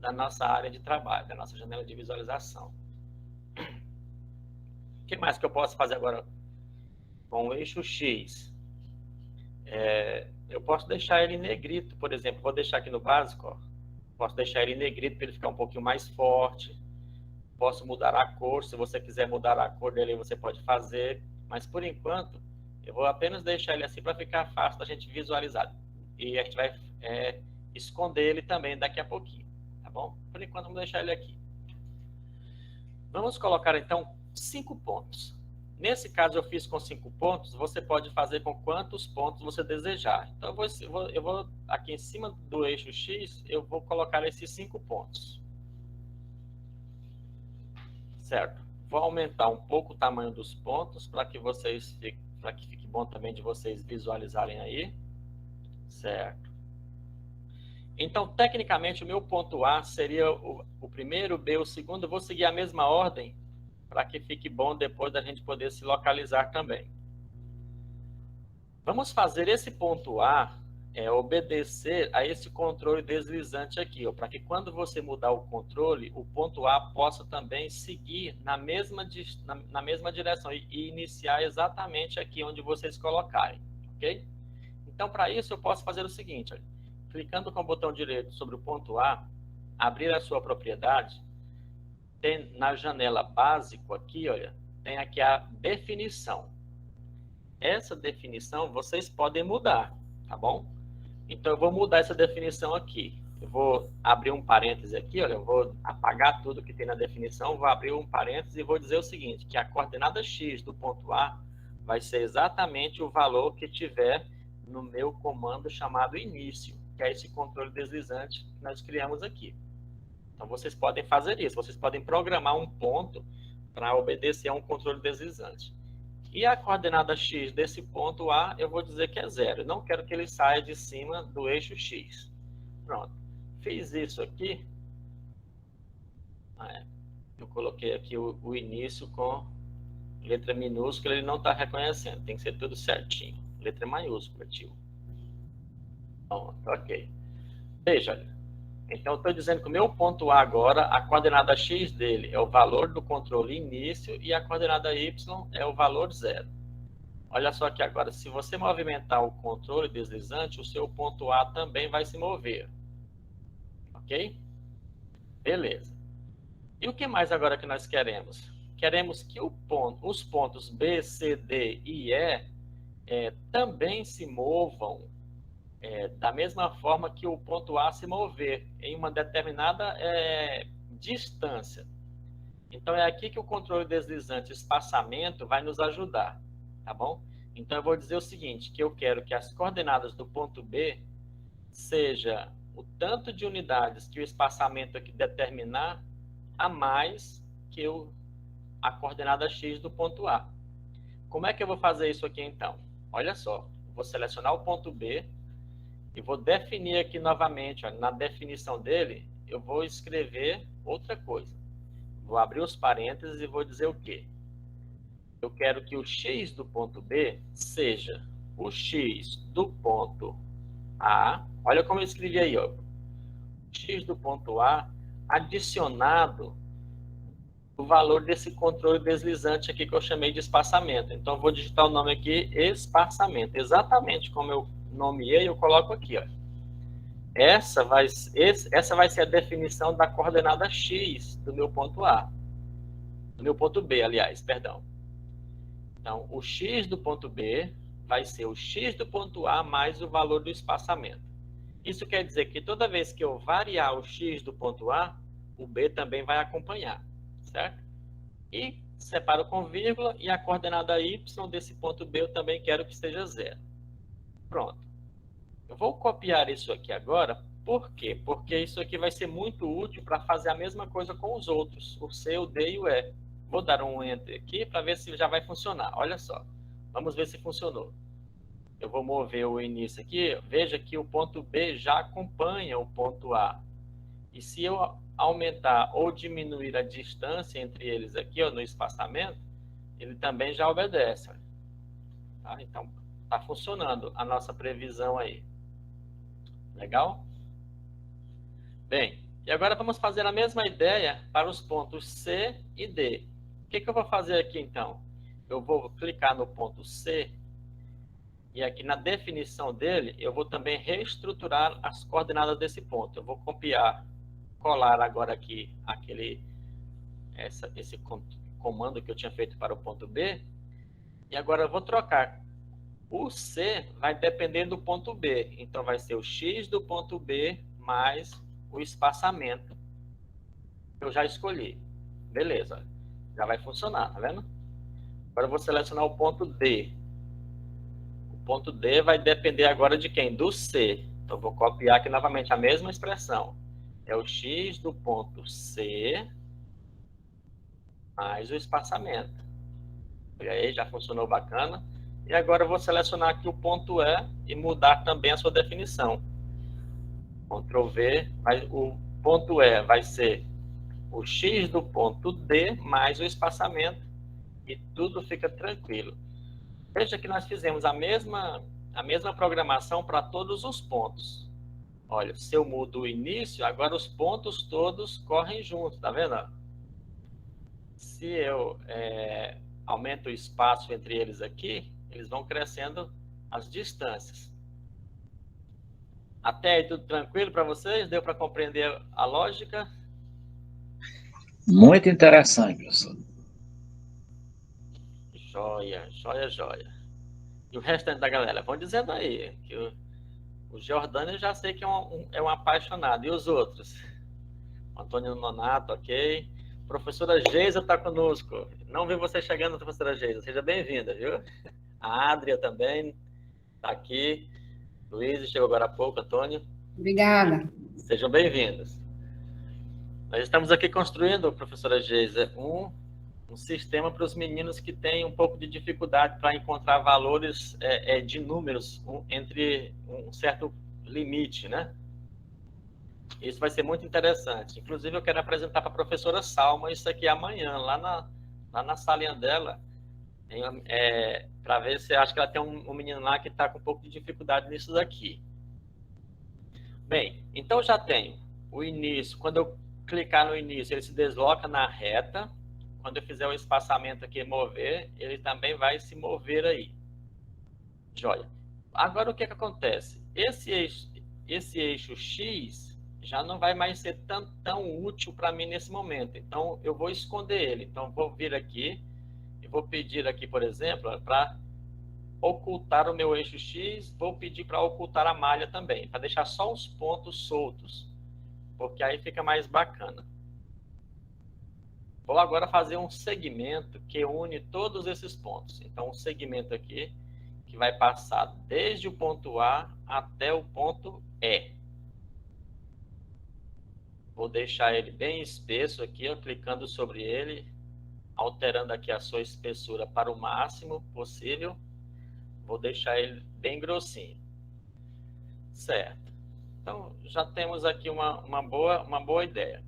S1: da nossa área de trabalho, da nossa janela de visualização. O que mais que eu posso fazer agora com o eixo X? Eu posso deixar ele em negrito, por exemplo. Vou deixar aqui no básico, ó. Posso deixar ele em negrito para ele ficar um pouquinho mais forte. Posso mudar a cor, se você quiser mudar a cor dele, você pode fazer. Mas, por enquanto, eu vou apenas deixar ele assim para ficar fácil da gente visualizar. E a gente vai esconder ele também daqui a pouquinho, tá bom? Por enquanto, vamos deixar ele aqui. Vamos colocar, então, 5 pontos. Nesse caso, eu fiz com 5 pontos, você pode fazer com quantos pontos você desejar. Então, eu vou aqui em cima do eixo X, eu vou colocar esses 5 pontos. Certo? Vou aumentar um pouco o tamanho dos pontos para que fique bom também de vocês visualizarem aí. Certo? Então, tecnicamente, o meu ponto A seria o primeiro, o B, o segundo. Eu vou seguir a mesma ordem para que fique bom depois da gente poder se localizar também. Vamos fazer esse ponto A obedecer a esse controle deslizante aqui, para que quando você mudar o controle, o ponto A possa também seguir na mesma direção e iniciar exatamente aqui onde vocês colocarem, ok? Então, para isso, eu posso fazer o seguinte, olha, clicando com o botão direito sobre o ponto A, abrir a sua propriedade, tem na janela básico aqui, olha, tem aqui a definição. Essa definição vocês podem mudar, tá bom? Então, eu vou mudar essa definição aqui. Eu vou abrir um parêntese aqui, olha, eu vou apagar tudo que tem na definição, vou abrir um parêntese e vou dizer o seguinte, que a coordenada X do ponto A vai ser exatamente o valor que tiver no meu comando chamado início, que é esse controle deslizante que nós criamos aqui. Então, vocês podem fazer isso, vocês podem programar um ponto para obedecer a um controle deslizante. E a coordenada X desse ponto A, eu vou dizer que é 0. Eu não quero que ele saia de cima do eixo X. Pronto. Fiz isso aqui. Eu coloquei aqui o início com letra minúscula, ele não está reconhecendo. Tem que ser tudo certinho. Letra maiúscula, tio. Pronto, ok. Veja, olha. Então, eu estou dizendo que o meu ponto A agora, a coordenada X dele é o valor do controle início e a coordenada Y é o valor 0. Olha só aqui agora, se você movimentar o controle deslizante, o seu ponto A também vai se mover. Ok? Beleza. E o que mais agora que nós queremos? Queremos que os pontos B, C, D e E também se movam da mesma forma que o ponto A se mover em uma determinada distância. Então, é aqui que o controle deslizante espaçamento vai nos ajudar, tá bom? Então, eu vou dizer o seguinte, que eu quero que as coordenadas do ponto B seja o tanto de unidades que o espaçamento aqui determinar a mais que a coordenada X do ponto A. Como é que eu vou fazer isso aqui, então? Olha só, vou selecionar o ponto B, e vou definir aqui novamente, olha, na definição dele, eu vou escrever outra coisa. Vou abrir os parênteses e vou dizer o quê? Eu quero que o X do ponto B seja o X do ponto A. Olha como eu escrevi aí, ó. X do ponto A adicionado o valor desse controle deslizante aqui que eu chamei de espaçamento. Então, eu vou digitar o nome aqui, espaçamento. Exatamente como eu nomeei, eu coloco aqui, ó. Essa vai ser a definição da coordenada X do meu ponto A. Do meu ponto B, aliás, perdão. Então, o X do ponto B vai ser o X do ponto A mais o valor do espaçamento. Isso quer dizer que toda vez que eu variar o X do ponto A, o B também vai acompanhar, certo? E separo com vírgula e a coordenada Y desse ponto B eu também quero que esteja 0. Pronto. Eu vou copiar isso aqui agora. Por quê? Porque isso aqui vai ser muito útil para fazer a mesma coisa com os outros, o C, o D e o E. Vou dar um Enter aqui para ver se já vai funcionar. Olha só. Vamos ver se funcionou. Eu vou mover o início aqui. Veja que o ponto B já acompanha o ponto A. E se eu aumentar ou diminuir a distância entre eles aqui, ó, no espaçamento, ele também já obedece. Tá? Então, está funcionando a nossa previsão aí. Legal? Bem, e agora vamos fazer a mesma ideia para os pontos C e D. O que eu vou fazer aqui, então? Eu vou clicar no ponto C e aqui na definição dele, eu vou também reestruturar as coordenadas desse ponto. Eu vou colar agora aqui esse comando que eu tinha feito para o ponto B. E agora eu vou trocar. O C vai depender do ponto B. Então, vai ser o X do ponto B mais o espaçamento que eu já escolhi. Beleza. Já vai funcionar, tá vendo? Agora eu vou selecionar o ponto D. O ponto D vai depender agora de quem? Do C. Então, eu vou copiar aqui novamente a mesma expressão. É o X do ponto C mais o espaçamento. E aí, já funcionou bacana. E agora eu vou selecionar aqui o ponto E e mudar também a sua definição. Ctrl V, o ponto E vai ser o X do ponto D mais o espaçamento e tudo fica tranquilo. Veja que nós fizemos a mesma programação para todos os pontos. Olha, se eu mudo o início, agora os pontos todos correm juntos, tá vendo? Se eu aumento o espaço entre eles aqui, eles vão crescendo as distâncias. Até aí tudo tranquilo para vocês? Deu para compreender a lógica?
S4: Muito interessante, professor.
S1: Joia, joia, joia. E o restante da galera? Vão dizendo aí. Que o Jordânia eu já sei que é um apaixonado. E os outros? Antônio Nonato, ok. Professora Geisa está conosco. Não vi você chegando, professora Geisa. Seja bem-vinda, viu? A Adria também está aqui. Luiz chegou agora há pouco, Antônio.
S5: Obrigada.
S1: Sejam bem-vindos. Nós estamos aqui construindo, professora Geisa, um sistema para os meninos que têm um pouco de dificuldade para encontrar valores de números entre um certo limite, né? Isso vai ser muito interessante. Inclusive, eu quero apresentar para a professora Salma isso aqui amanhã, lá na salinha dela, para ver se acho que ela tem um menino lá que está com um pouco de dificuldade nisso daqui. Bem, então já tenho o início. Quando eu clicar no início, ele se desloca na reta. Quando eu fizer o espaçamento aqui mover, ele também vai se mover aí. Joia. Agora, o que acontece? Esse eixo X já não vai mais ser tão útil para mim nesse momento. Então, eu vou esconder ele. Então, vou vir aqui e vou pedir aqui, por exemplo, para ocultar o meu eixo X, vou pedir para ocultar a malha também, para deixar só os pontos soltos, porque aí fica mais bacana. Vou agora fazer um segmento que une todos esses pontos. Então, um segmento aqui que vai passar desde o ponto A até o ponto E. Vou deixar ele bem espesso aqui, ó, clicando sobre ele, alterando aqui a sua espessura para o máximo possível. Vou deixar ele bem grossinho. Certo. Então, já temos aqui uma boa ideia.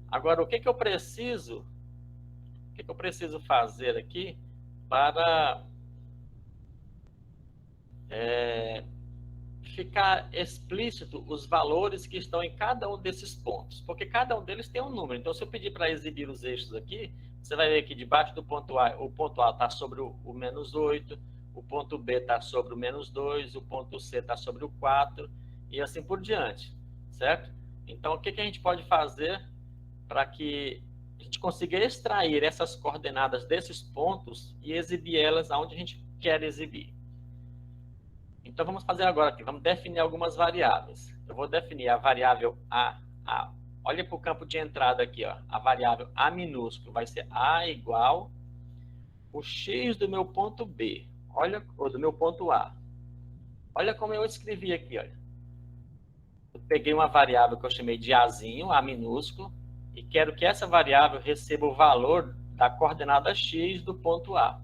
S1: Agora, o que eu preciso fazer aqui para que ficar explícito os valores que estão em cada um desses pontos, porque cada um deles tem um número. Então, se eu pedir para exibir os eixos aqui, você vai ver que debaixo do ponto A, o ponto A está sobre o menos 8, o ponto B está sobre o menos 2, o ponto C está sobre o 4, e assim por diante, certo? Então, o que a gente pode fazer para que a gente consiga extrair essas coordenadas desses pontos e exibir elas aonde a gente quer exibir? Então, vamos fazer agora aqui. Vamos definir algumas variáveis. Eu vou definir a variável A. Olha para o campo de entrada aqui, ó. A variável A minúsculo vai ser A igual o X do meu ponto B. Olha, ou do meu ponto A. Olha como eu escrevi aqui, olha. Eu peguei uma variável que eu chamei de Azinho, A minúsculo, e quero que essa variável receba o valor da coordenada X do ponto A.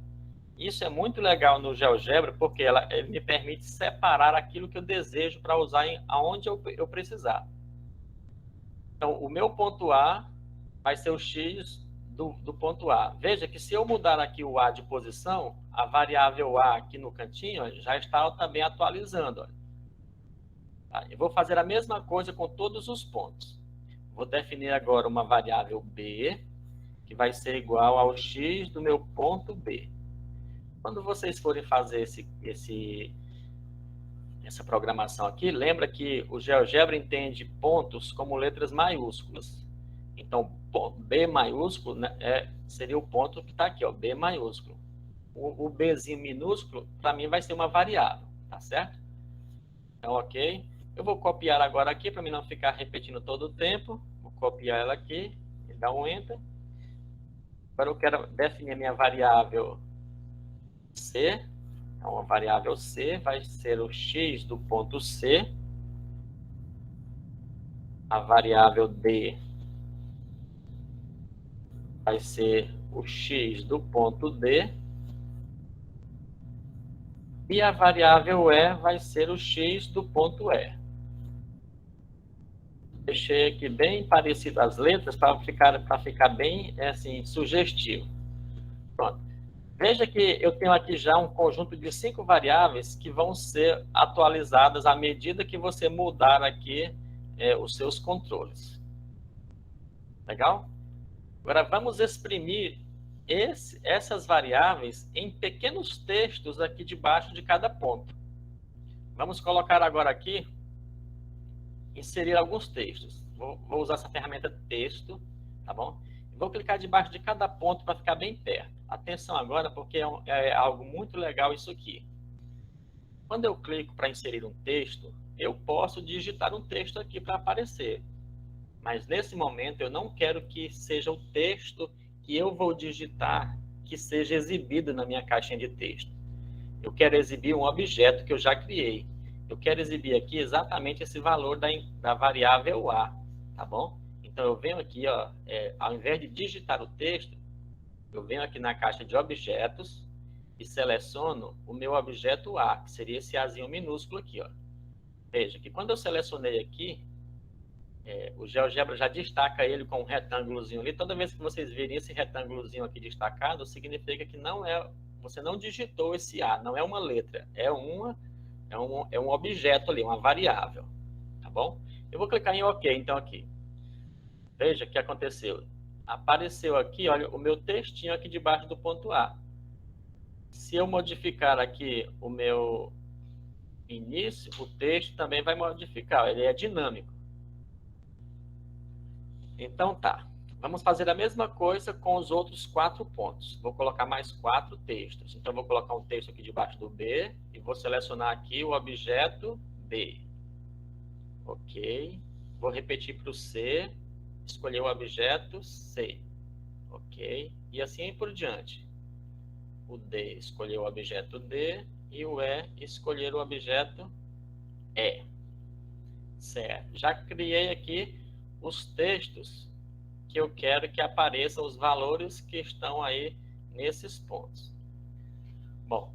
S1: Isso é muito legal no GeoGebra, porque ele me permite separar aquilo que eu desejo para usar aonde eu precisar. Então, o meu ponto A vai ser o X do ponto A. Veja que se eu mudar aqui o A de posição, a variável A aqui no cantinho ó, já está também atualizando. Ó. Tá? Eu vou fazer a mesma coisa com todos os pontos. Vou definir agora uma variável B, que vai ser igual ao X do meu ponto B. Quando vocês forem fazer essa programação aqui, lembra que o GeoGebra entende pontos como letras maiúsculas. Então, B maiúsculo né, seria o ponto que está aqui, ó, B maiúsculo. O Bzinho minúsculo, para mim, vai ser uma variável, tá certo? Então, ok. Eu vou copiar agora aqui, para mim não ficar repetindo todo o tempo. Vou copiar ela aqui e dar um Enter. Agora eu quero definir a minha variável C. Então, a variável C vai ser o X do ponto C. A variável D vai ser o X do ponto D. E a variável E vai ser o X do ponto E. Deixei aqui bem parecido as letras para ficar bem assim, sugestivo. Pronto. Veja que eu tenho aqui já um conjunto de 5 variáveis que vão ser atualizadas à medida que você mudar aqui os seus controles. Legal? Agora vamos exprimir essas variáveis em pequenos textos aqui debaixo de cada ponto. Vamos colocar agora aqui, inserir alguns textos. Vou usar essa ferramenta texto, tá bom? Vou clicar debaixo de cada ponto para ficar bem perto. Atenção agora, porque é algo muito legal isso aqui. Quando eu clico para inserir um texto, eu posso digitar um texto aqui para aparecer. Mas nesse momento eu não quero que seja o texto que eu vou digitar que seja exibido na minha caixinha de texto. Eu quero exibir um objeto que eu já criei. Eu quero exibir aqui exatamente esse valor da variável A, tá bom? Então eu venho aqui, ó, ao invés de digitar o texto, eu venho aqui na caixa de objetos e seleciono o meu objeto A, que seria esse Azinho minúsculo aqui, ó. Veja que quando eu selecionei aqui, o GeoGebra já destaca ele com um retângulozinho ali. Toda vez que vocês verem esse retângulozinho aqui destacado, significa que você não digitou esse A, não é uma letra, é um objeto ali, uma variável, tá bom? Eu vou clicar em OK, então aqui. Veja o que aconteceu. Apareceu aqui, olha, o meu textinho aqui debaixo do ponto A. Se eu modificar aqui o meu início, o texto também vai modificar, ele é dinâmico. Então tá, vamos fazer a mesma coisa com os outros 4 pontos. Vou colocar mais 4 textos. Então vou colocar um texto aqui debaixo do B e vou selecionar aqui o objeto B. Ok. Vou repetir para o C, escolher o objeto C. Ok. E assim por diante. O D escolher o objeto D e o E escolher o objeto E. Certo. Já criei aqui os textos que eu quero que apareçam os valores que estão aí nesses pontos. Bom,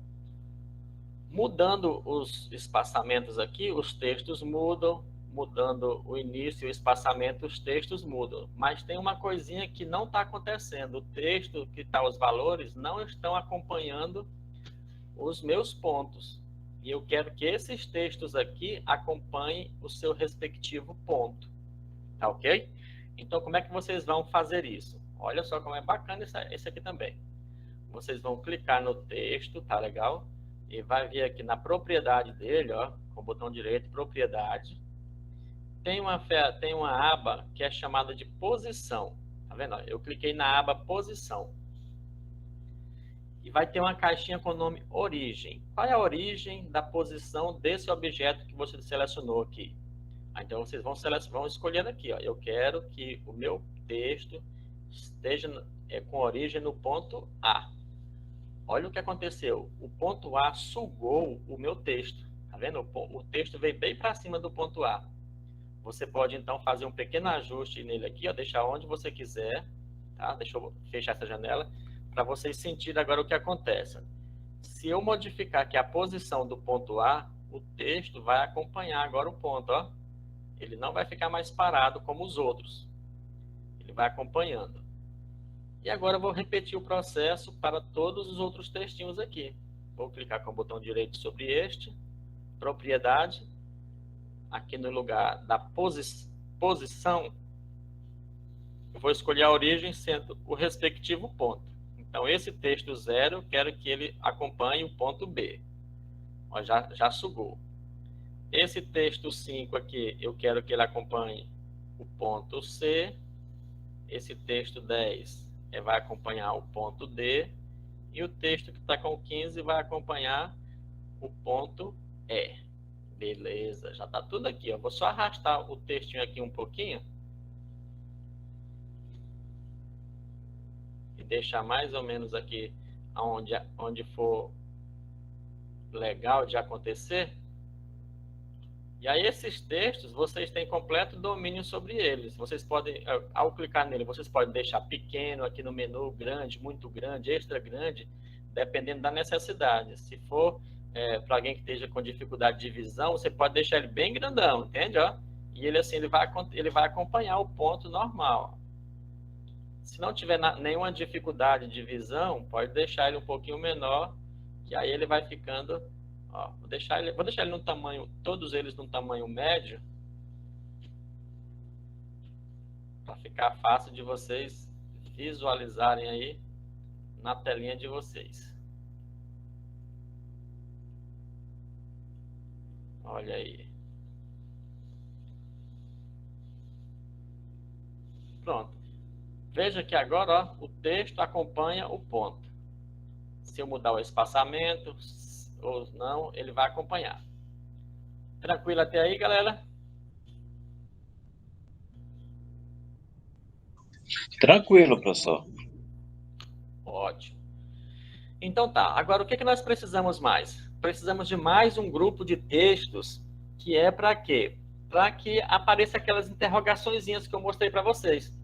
S1: mudando os espaçamentos aqui, os textos mudam, mudando o início e o espaçamento, os textos mudam. Mas tem uma coisinha que não está acontecendo. O texto que está os valores não estão acompanhando os meus pontos. E eu quero que esses textos aqui acompanhem o seu respectivo ponto. Tá ok? Então, como é que vocês vão fazer isso? Olha só como é bacana esse aqui também. Vocês vão clicar no texto, tá legal? E vai vir aqui na propriedade dele, ó, com o botão direito, propriedade. Tem uma aba que é chamada de posição. Tá vendo? Eu cliquei na aba posição. E vai ter uma caixinha com o nome origem. Qual é a origem da posição desse objeto que você selecionou aqui? Então, vocês vão escolher aqui. Ó. Eu quero que o meu texto esteja com origem no ponto A. Olha o que aconteceu. O ponto A sugou o meu texto. Tá vendo? O texto veio bem para cima do ponto A. Você pode, então, fazer um pequeno ajuste nele aqui, ó, deixar onde você quiser. Tá? Deixa eu fechar essa janela para vocês sentirem agora o que acontece. Se eu modificar aqui a posição do ponto A, o texto vai acompanhar agora o ponto. Ó. Ele não vai ficar mais parado como os outros. Ele vai acompanhando. E agora eu vou repetir o processo para todos os outros textinhos aqui. Vou clicar com o botão direito sobre este, propriedade, aqui no lugar da posição, eu vou escolher a origem sendo o respectivo ponto. Então, esse texto 0, eu quero que ele acompanhe o ponto B. Ó, já sugou. Esse texto 5 aqui, eu quero que ele acompanhe o ponto C. Esse texto 10 vai acompanhar o ponto D. E o texto que está com 15 vai acompanhar o ponto E. Beleza, já está tudo aqui. Ó. Vou só arrastar o textinho aqui um pouquinho. E deixar mais ou menos aqui onde for legal de acontecer. E aí esses textos, vocês têm completo domínio sobre eles. Vocês podem, ao clicar nele, vocês podem deixar pequeno aqui no menu, grande, muito grande, extra grande, dependendo da necessidade. Se for para alguém que esteja com dificuldade de visão, você pode deixar ele bem grandão, entende? Ó? E ele assim, ele vai acompanhar o ponto normal. Se não tiver nenhuma dificuldade de visão, pode deixar ele um pouquinho menor, que aí ele vai ficando... Ó, vou deixar ele no tamanho, todos eles no tamanho médio, para ficar fácil de vocês visualizarem aí na telinha de vocês. Olha aí. Pronto. Veja que agora ó, o texto acompanha o ponto. Se eu mudar o espaçamento ou não, ele vai acompanhar. Tranquilo até aí, galera?
S4: Tranquilo, professor.
S1: Ótimo. Então tá, agora o que nós precisamos mais? Precisamos de mais um grupo de textos que é para quê? Para que apareça aquelas interrogaçõezinhas que eu mostrei para vocês.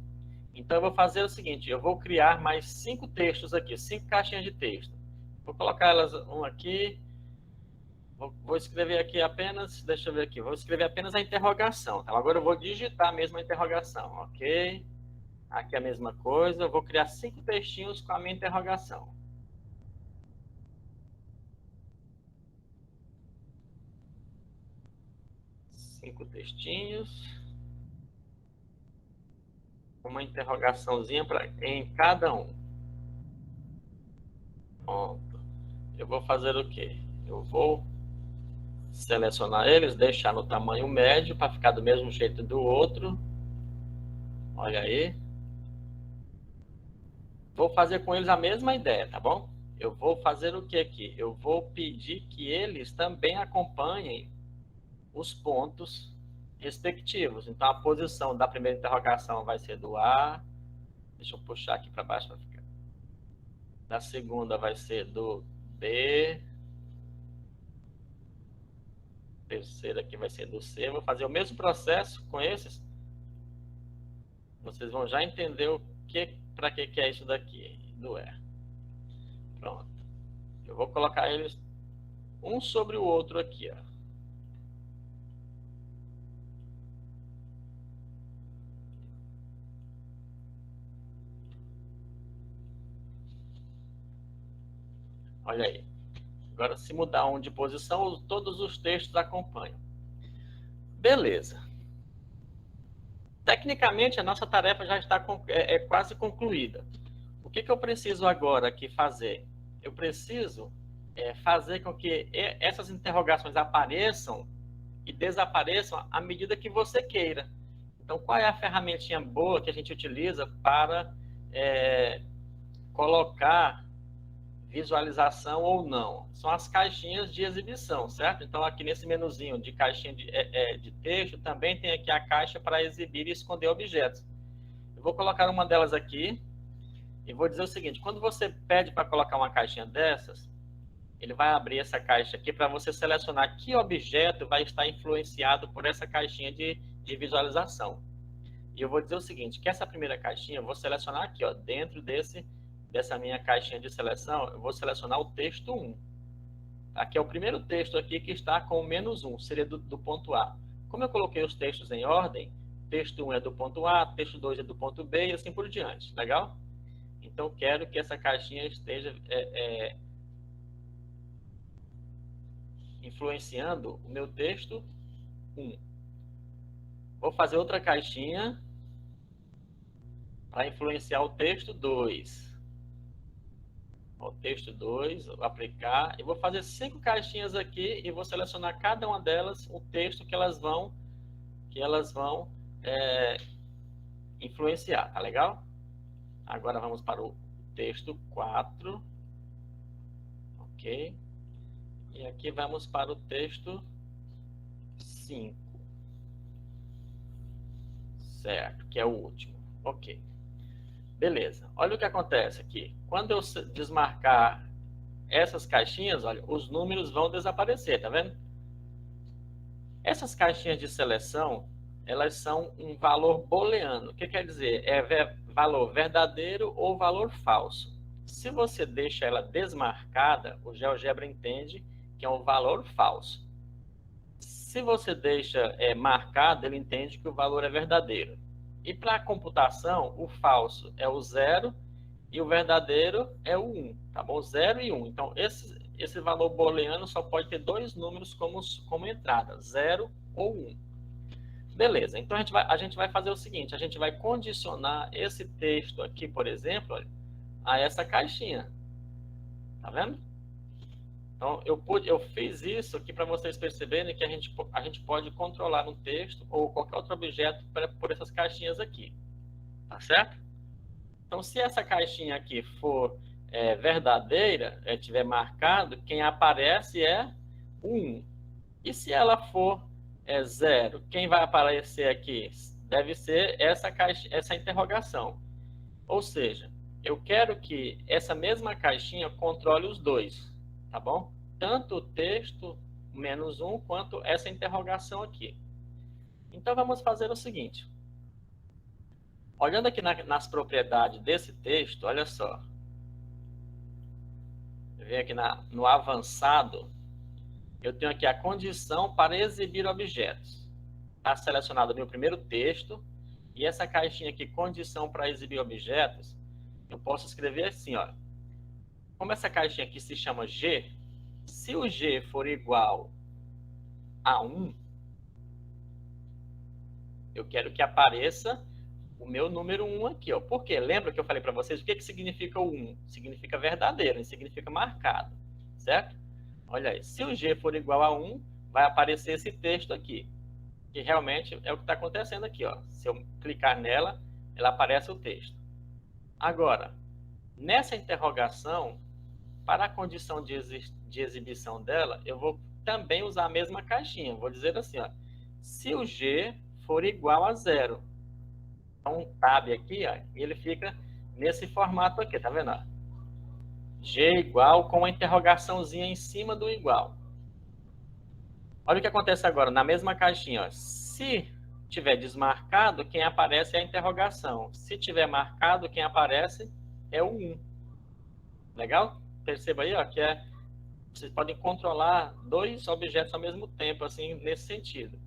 S1: Então eu vou fazer o seguinte, eu vou criar mais 5 textos aqui, 5 caixinhas de texto. Vou colocar elas um aqui, vou escrever aqui apenas, deixa eu ver aqui, vou escrever apenas a interrogação. Então agora eu vou digitar mesmo a interrogação, ok? Aqui a mesma coisa, eu vou criar 5 textinhos com a minha interrogação. Cinco textinhos. Uma interrogaçãozinha em cada um. Pronto. Eu vou fazer o quê? Eu vou selecionar eles, deixar no tamanho médio para ficar do mesmo jeito do outro. Olha aí. Vou fazer com eles a mesma ideia, tá bom? Eu vou fazer o que aqui? Eu vou pedir que eles também acompanhem os pontos respectivos. Então, a posição da primeira interrogação vai ser do A. Deixa eu puxar aqui para baixo para ficar. Da segunda vai ser do B. Terceira aqui vai ser do C. Vou fazer o mesmo processo com esses. Vocês vão já entender para que é isso daqui, do E. Pronto. Eu vou colocar eles um sobre o outro aqui, ó. Olha aí. Agora, se mudar um de posição, todos os textos acompanham. Beleza. Tecnicamente, a nossa tarefa já está quase concluída. O que eu preciso agora aqui fazer? Eu preciso fazer com que essas interrogações apareçam e desapareçam à medida que você queira. Então, qual é a ferramentinha boa que a gente utiliza para colocar visualização ou não? São as caixinhas de exibição, certo? Então, aqui nesse menuzinho de caixinha de texto, também tem aqui a caixa para exibir e esconder objetos. Eu vou colocar uma delas aqui e vou dizer o seguinte: quando você pede para colocar uma caixinha dessas, ele vai abrir essa caixa aqui para você selecionar que objeto vai estar influenciado por essa caixinha de visualização. E eu vou dizer o seguinte, que essa primeira caixinha, eu vou selecionar aqui, ó, dentro dessa minha caixinha de seleção, eu vou selecionar o texto 1. Aqui é o primeiro texto aqui que está com o -1, seria do ponto A. Como eu coloquei os textos em ordem, texto 1 é do ponto A, texto 2 é do ponto B e assim por diante, legal? Então, quero que essa caixinha esteja influenciando o meu texto 1. Vou fazer outra caixinha para influenciar o texto 2. O texto 2, vou aplicar. E vou fazer 5 caixinhas aqui e vou selecionar cada uma delas o texto que elas vão influenciar, tá legal? Agora vamos para o texto 4. Ok. E aqui vamos para o texto 5. Certo, que é o último. Ok. Beleza. Olha o que acontece aqui. Quando eu desmarcar essas caixinhas, olha, os números vão desaparecer, tá vendo? Essas caixinhas de seleção, elas são um valor booleano. O que quer dizer? É valor verdadeiro ou valor falso. Se você deixa ela desmarcada, o GeoGebra entende que é um valor falso. Se você deixa marcado, ele entende que o valor é verdadeiro. E para a computação, o falso é o 0 e o verdadeiro é o 1, tá bom? 0 e 1. Então, esse valor booleano só pode ter 2 números como entrada, 0 ou 1. Beleza, então a gente vai fazer o seguinte, a gente vai condicionar esse texto aqui, por exemplo, olha, a essa caixinha. Tá vendo? Então, eu fiz isso aqui para vocês perceberem que a gente pode controlar um texto ou qualquer outro objeto por essas caixinhas aqui. Tá certo? Então, se essa caixinha aqui for verdadeira, tiver marcado, quem aparece é 1. E se ela for 0, quem vai aparecer aqui? Deve ser essa interrogação. Ou seja, eu quero que essa mesma caixinha controle os dois. Tá bom? Tanto o texto -1 quanto essa interrogação aqui. Então, vamos fazer o seguinte. Olhando aqui nas propriedades desse texto, olha só. Vem aqui no avançado, eu tenho aqui a condição para exibir objetos. Está selecionado o meu primeiro texto. E essa caixinha aqui, condição para exibir objetos, eu posso escrever assim, ó. Como essa caixinha aqui se chama G, se o G for igual a 1, eu quero que apareça o meu número 1 aqui, ó. Por quê? Lembra que eu falei para vocês o que significa o 1? Significa verdadeiro, significa marcado, certo? Olha aí, se o G for igual a 1, vai aparecer esse texto aqui, que realmente é o que está acontecendo aqui, ó. Se eu clicar nela, ela aparece o texto. Agora, nessa interrogação, para a condição de exibição dela, eu vou também usar a mesma caixinha. Vou dizer assim, ó, se o G for igual a 0. Então, um tab aqui, ó, e ele fica nesse formato aqui, tá vendo? Ó? G igual com a interrogaçãozinha em cima do igual. Olha o que acontece agora, na mesma caixinha. Ó, se tiver desmarcado, quem aparece é a interrogação. Se tiver marcado, quem aparece é o 1. Legal? Perceba aí, ó, que vocês podem controlar 2 objetos ao mesmo tempo, assim, nesse sentido.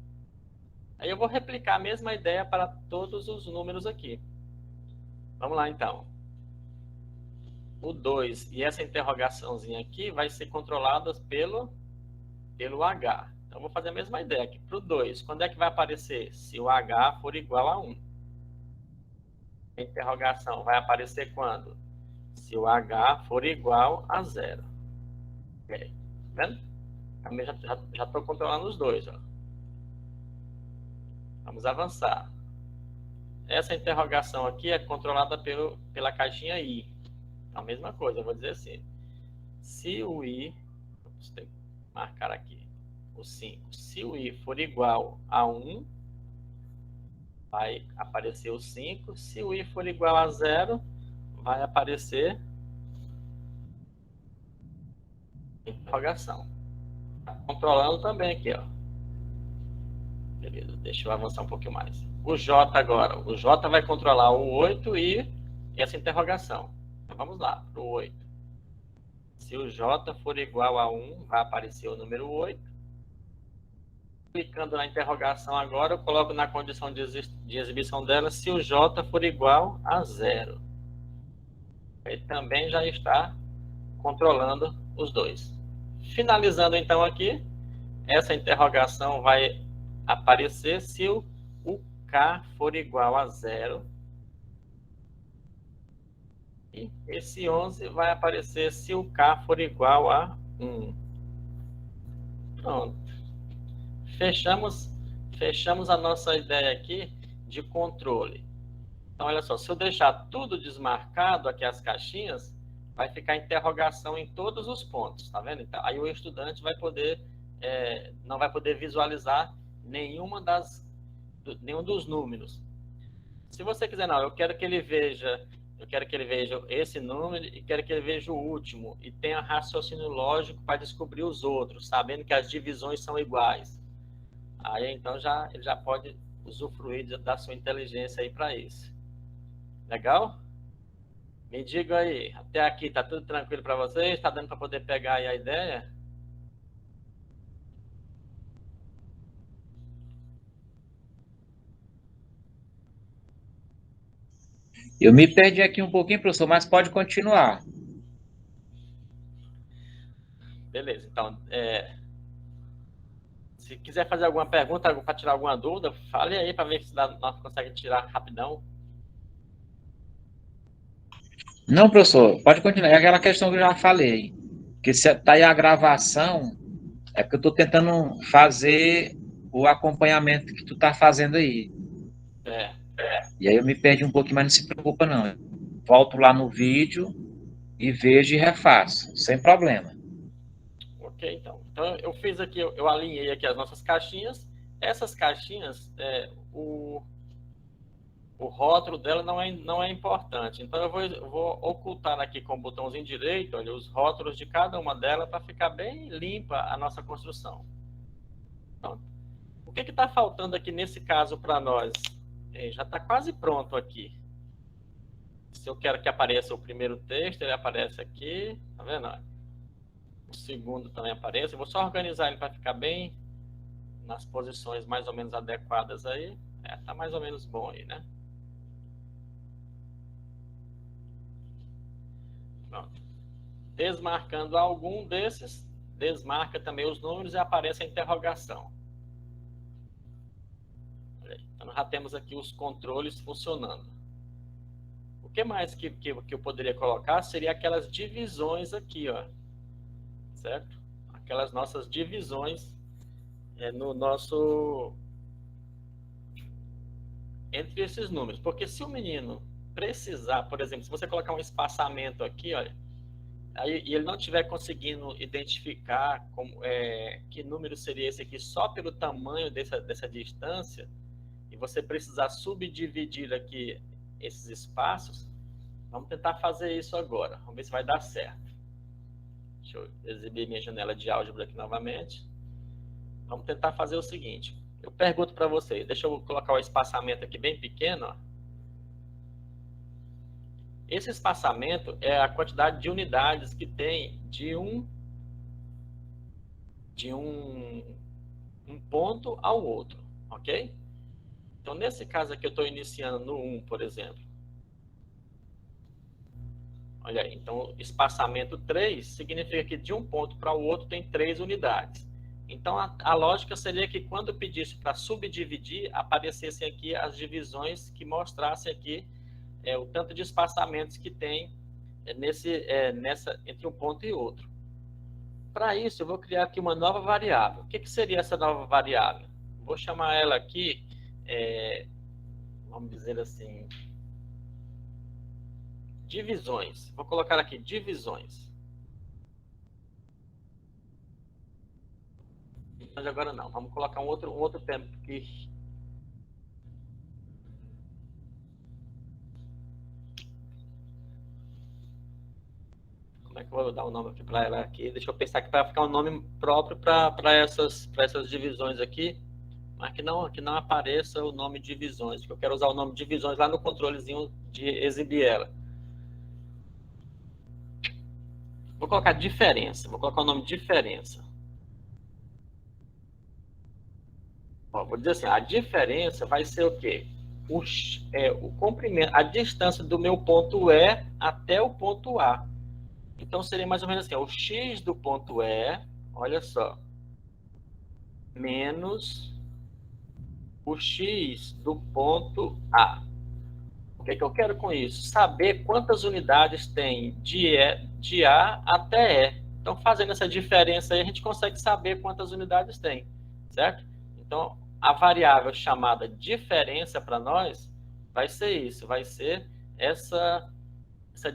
S1: Aí eu vou replicar a mesma ideia para todos os números aqui. Vamos lá, então. o 2 e essa interrogaçãozinha aqui vai ser controlada pelo H. Então, eu vou fazer a mesma ideia aqui. Para o 2, quando é que vai aparecer? Se o H for igual a 1. A interrogação vai aparecer quando? Se o H for igual a 0. Ok. Tá vendo? Também já estou controlando os dois. Ó. Vamos avançar. Essa interrogação aqui é controlada pela caixinha I. A mesma coisa, eu vou dizer assim. Se o I, vou ter que marcar aqui, o 5. Se o I for igual a 1, vai aparecer o 5. Se o I for igual a 0, vai aparecer interrogação. Tá controlando também aqui, ó. Beleza, deixa eu avançar um pouquinho mais. O J agora. O J vai controlar o 8 e essa interrogação. Então, vamos lá, para o 8. Se o J for igual a 1, vai aparecer o número 8. Clicando na interrogação agora, eu coloco na condição de exibição dela se o J for igual a 0. Ele também já está controlando os dois. Finalizando então aqui, essa interrogação vai aparecer se o K for igual a 0. E esse 11 vai aparecer se o K for igual a 1. Pronto. Fechamos a nossa ideia aqui de controle. Então, olha só, se eu deixar tudo desmarcado aqui as caixinhas, vai ficar interrogação em todos os pontos, tá vendo? Então, aí o estudante vai poder, não vai poder visualizar nenhum dos números. Se você quiser, não, eu quero que ele veja esse número e quero que ele veja o último e tenha raciocínio lógico para descobrir os outros, sabendo que as divisões são iguais. Aí, então, ele já pode usufruir da sua inteligência aí para isso. Legal? Me diga aí, até aqui está tudo tranquilo para vocês? Está dando para poder pegar aí a ideia?
S2: Eu me perdi aqui um pouquinho, professor, mas pode continuar.
S1: Beleza, então, se quiser fazer alguma pergunta para tirar alguma dúvida, fale aí para ver se nós conseguimos tirar rapidão.
S2: Não, professor, pode continuar. É aquela questão que eu já falei. Que se está aí a gravação, é porque eu estou tentando fazer o acompanhamento que tu está fazendo aí. E aí eu me perdi um pouquinho, mas não se preocupa não. Volto lá no vídeo e vejo e refaço, sem problema.
S1: Ok, então. Então eu fiz aqui, eu alinhei aqui as nossas caixinhas. Essas caixinhas, o rótulo dela não é importante. Então eu vou ocultar aqui com o botãozinho direito, olha, os rótulos de cada uma delas para ficar bem limpa a nossa construção. Então, o que está faltando aqui nesse caso para nós? Já está quase pronto aqui. Se eu quero que apareça o primeiro texto, ele aparece aqui, tá vendo? O segundo também aparece. Eu vou só organizar ele para ficar bem nas posições mais ou menos adequadas aí. Tá mais ou menos bom aí, né? Pronto. Desmarcando algum desses, desmarca também os números e aparece a interrogação. Então, nós já temos aqui os controles funcionando. O que mais que eu poderia colocar seria aquelas divisões aqui, ó. Certo? Aquelas nossas divisões no nosso... entre esses números. Porque se o menino precisar, por exemplo, se você colocar um espaçamento aqui, olha, aí, e ele não estiver conseguindo identificar que número seria esse aqui só pelo tamanho dessa distância, e você precisar subdividir aqui esses espaços, vamos tentar fazer isso agora. Vamos ver se vai dar certo. Deixa eu exibir minha janela de álgebra aqui novamente. Vamos tentar fazer o seguinte. Eu pergunto para vocês, deixa eu colocar o espaçamento aqui bem pequeno. Ó. Esse espaçamento é a quantidade de unidades que tem de um ponto ao outro, ok? Então, nesse caso aqui, eu estou iniciando no 1, por exemplo. Olha aí, então espaçamento 3 significa que de um ponto para o outro tem 3 unidades. Então a lógica seria que quando eu pedisse para subdividir, aparecessem aqui as divisões que mostrassem aqui o tanto de espaçamentos que tem entre um ponto e outro. Para isso, eu vou criar aqui uma nova variável. O que seria essa nova variável? Vou chamar ela aqui, vamos dizer assim, divisões. Vou colocar aqui divisões. Mas agora não. Vamos colocar um outro termo aqui. Como é que eu vou dar um nome aqui para ela aqui? Deixa eu pensar aqui para ficar um nome próprio para essas divisões aqui, mas que não apareça o nome divisões, porque eu quero usar o nome divisões lá no controlezinho de exibir ela. Vou colocar diferença, vou colocar o nome diferença. Ó, vou dizer assim, a diferença vai ser o quê? O comprimento, a distância do meu ponto E até o ponto A. Então, seria mais ou menos assim, o x do ponto E, olha só, menos o x do ponto A. O que eu quero com isso? Saber quantas unidades tem de A até E. Então, fazendo essa diferença aí, a gente consegue saber quantas unidades tem, certo? Então, a variável chamada diferença para nós vai ser isso, vai ser essa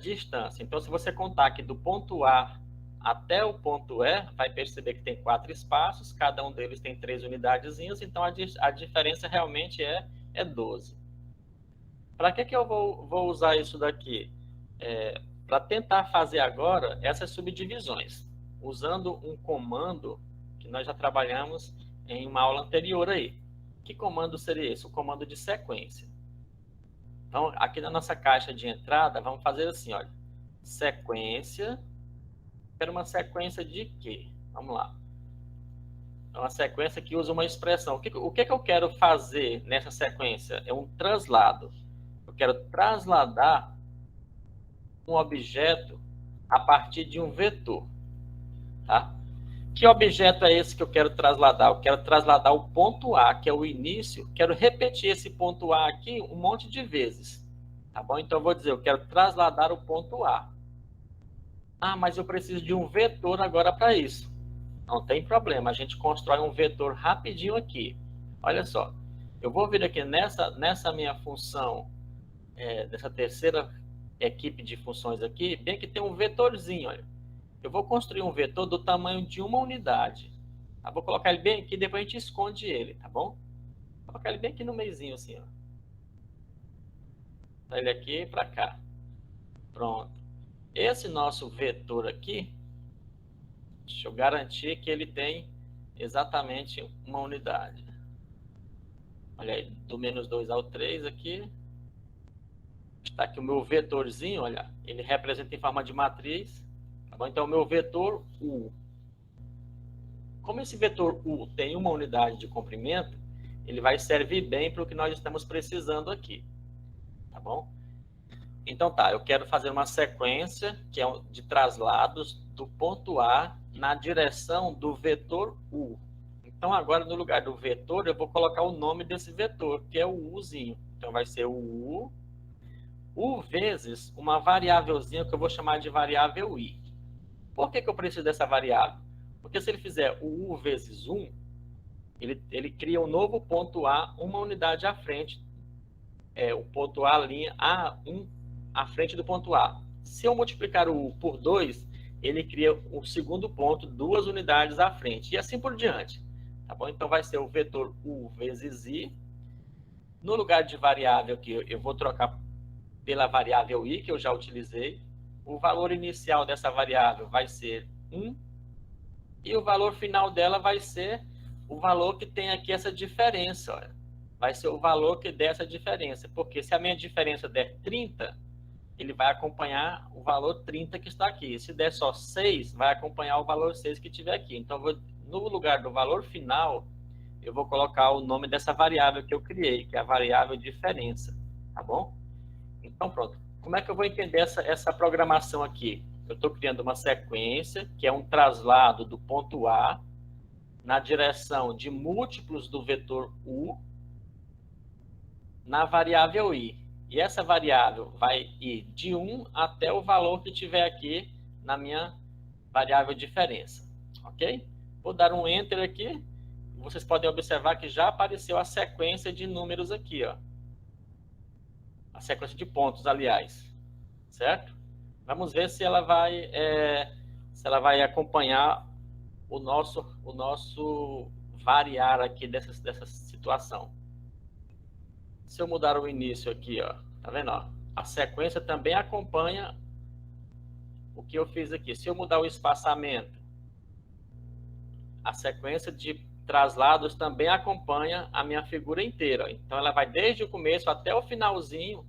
S1: distância. Então, se você contar aqui do ponto A até o ponto E, vai perceber que tem 4 espaços, cada um deles tem 3 unidadezinhas, então a diferença realmente é 12. Para que eu vou usar isso daqui? Para tentar fazer agora essas subdivisões, usando um comando que nós já trabalhamos em uma aula anterior aí. Que comando seria esse? O comando de sequência. Então, aqui na nossa caixa de entrada, vamos fazer assim, olha. Sequência. Quero uma sequência de quê? Vamos lá. É uma sequência que usa uma expressão. O que eu quero fazer nessa sequência? É um translado. Eu quero trasladar um objeto a partir de um vetor. Tá? Que objeto é esse que eu quero trasladar? Eu quero trasladar o ponto A, que é o início. Quero repetir esse ponto A aqui um monte de vezes. Tá bom? Então, eu vou dizer, eu quero trasladar o ponto A. Ah, mas eu preciso de um vetor agora para isso. Não tem problema, a gente constrói um vetor rapidinho aqui. Olha só, eu vou vir aqui nessa minha função, dessa terceira equipe de funções aqui, bem que tem um vetorzinho, olha. Eu vou construir um vetor do tamanho de uma unidade. Tá? Vou colocar ele bem aqui, depois a gente esconde ele, tá bom? Vou colocar ele bem aqui no meizinho, assim, ó. Tá ele aqui para cá. Pronto. Esse nosso vetor aqui, deixa eu garantir que ele tem exatamente uma unidade. Olha aí, do menos 2 ao 3 aqui. Está aqui o meu vetorzinho, olha, ele representa em forma de matriz. Tá bom? Então, o meu vetor U. Como esse vetor U tem uma unidade de comprimento, ele vai servir bem para o que nós estamos precisando aqui. Tá bom? Então, tá, eu quero fazer uma sequência que é de traslados do ponto A na direção do vetor U. Então, agora, no lugar do vetor, eu vou colocar o nome desse vetor, que é o Uzinho. Então, vai ser o U vezes uma variávelzinha que eu vou chamar de variável I. Por que eu preciso dessa variável? Porque se ele fizer o U vezes 1, ele cria um novo ponto A, uma unidade à frente. O ponto A, linha A1, à frente do ponto A. Se eu multiplicar o U por 2, ele cria o segundo ponto, 2 unidades à frente. E assim por diante. Tá bom? Então, vai ser o vetor U vezes I. No lugar de variável aqui, eu vou trocar pela variável I, que eu já utilizei. O valor inicial dessa variável vai ser 1. E o valor final dela vai ser o valor que tem aqui essa diferença. Olha. Vai ser o valor que der essa diferença. Porque se a minha diferença der 30, ele vai acompanhar o valor 30 que está aqui. Se der só 6, vai acompanhar o valor 6 que tiver aqui. Então, no lugar do valor final, eu vou colocar o nome dessa variável que eu criei, que é a variável diferença. Tá bom? Então, pronto. como é que eu vou entender essa programação aqui? Eu estou criando uma sequência, que é um traslado do ponto A na direção de múltiplos do vetor U na variável I. E essa variável vai ir de 1 até o valor que tiver aqui na minha variável diferença. Ok? Vou dar um Enter aqui. Vocês podem observar que já apareceu a sequência de números aqui, ó. A sequência de pontos, aliás. Certo? Vamos ver se ela vai acompanhar o nosso variar aqui dessa situação. Se eu mudar o início aqui, ó, tá vendo? Ó? A sequência também acompanha o que eu fiz aqui. Se eu mudar o espaçamento, a sequência de traslados também acompanha a minha figura inteira. Então, ela vai desde o começo até o finalzinho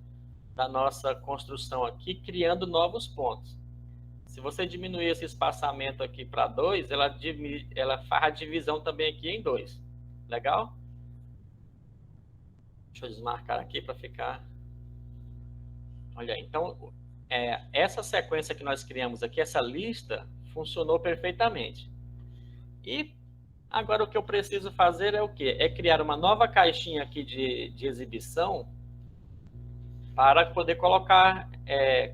S1: da nossa construção aqui, criando novos pontos. Se você diminuir esse espaçamento aqui para 2, ela faz a divisão também aqui em 2. Legal? Deixa eu desmarcar aqui para ficar... Olha aí. Então, essa sequência que nós criamos aqui, essa lista, funcionou perfeitamente. E agora o que eu preciso fazer é o quê? É criar uma nova caixinha aqui de exibição para poder colocar,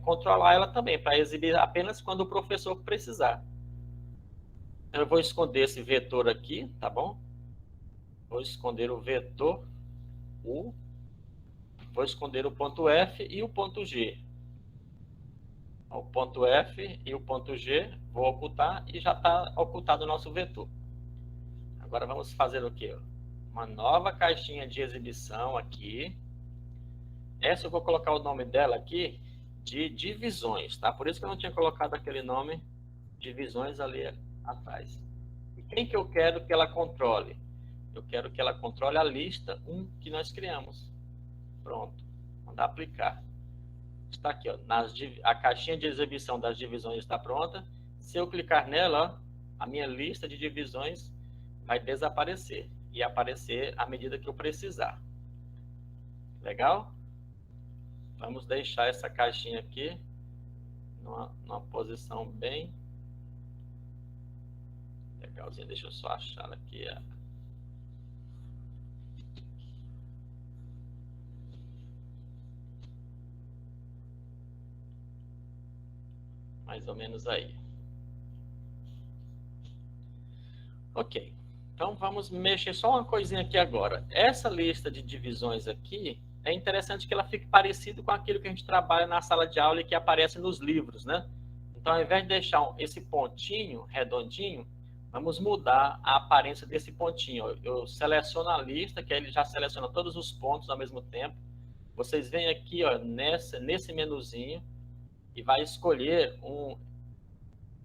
S1: controlar ela também, para exibir apenas quando o professor precisar. Eu vou esconder esse vetor aqui, tá bom? Vou esconder o vetor U, vou esconder o ponto F e o ponto G. O ponto F e o ponto G vou ocultar e já está ocultado o nosso vetor. Agora vamos fazer o quê? Uma nova caixinha de exibição aqui. Essa eu vou colocar o nome dela aqui de divisões, tá? Por isso que eu não tinha colocado aquele nome divisões ali atrás. E quem que eu quero que ela controle? Eu quero que ela controle a lista 1 que nós criamos. Pronto. Mandar aplicar. Está aqui, ó. A caixinha de exibição das divisões está pronta. Se eu clicar nela, ó, a minha lista de divisões vai desaparecer e aparecer à medida que eu precisar. Legal? Vamos deixar essa caixinha aqui numa posição bem legalzinha. Deixa eu só achar ela aqui. Mais ou menos aí. Ok. Então, vamos mexer só uma coisinha aqui agora. Essa lista de divisões aqui, é interessante que ela fique parecida com aquilo que a gente trabalha na sala de aula e que aparece nos livros, né? Então, ao invés de deixar esse pontinho redondinho, vamos mudar a aparência desse pontinho. Eu seleciono a lista, que aí ele já seleciona todos os pontos ao mesmo tempo. Vocês vêm aqui, ó, nesse menuzinho e vai escolher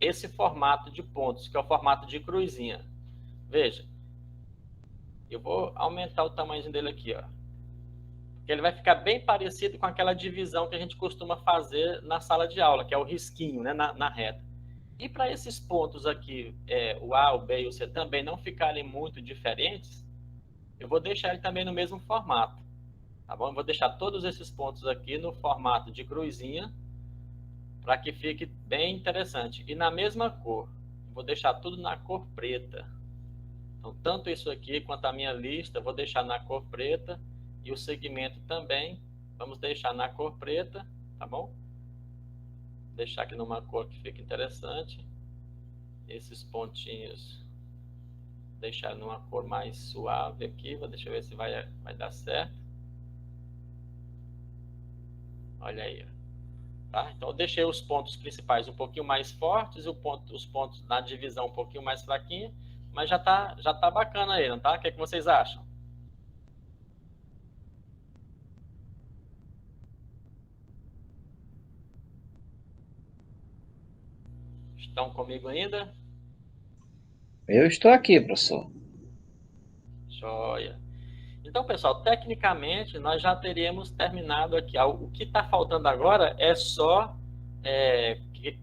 S1: esse formato de pontos, que é o formato de cruzinha. Veja, eu vou aumentar o tamanho dele aqui, ó. Porque ele vai ficar bem parecido com aquela divisão que a gente costuma fazer na sala de aula, que é o risquinho, né, na reta. E para esses pontos aqui, o A, o B e o C também não ficarem muito diferentes, eu vou deixar ele também no mesmo formato. Tá bom? Eu vou deixar todos esses pontos aqui no formato de cruzinha, para que fique bem interessante. E na mesma cor, vou deixar tudo na cor preta. Então, tanto isso aqui quanto a minha lista, vou deixar na cor preta. E o segmento também, vamos deixar na cor preta, tá bom? Deixar aqui numa cor que fique interessante. Esses pontinhos, deixar numa cor mais suave aqui. Deixa eu ver se vai dar certo. Olha aí, ó. Tá? Então, eu deixei os pontos principais um pouquinho mais fortes e os pontos na divisão um pouquinho mais fraquinhos, mas já tá bacana aí, não tá? O que vocês acham? Estão comigo ainda?
S4: Eu estou aqui, professor.
S1: Joia. Então, pessoal, tecnicamente, nós já teríamos terminado aqui. O que está faltando agora é só,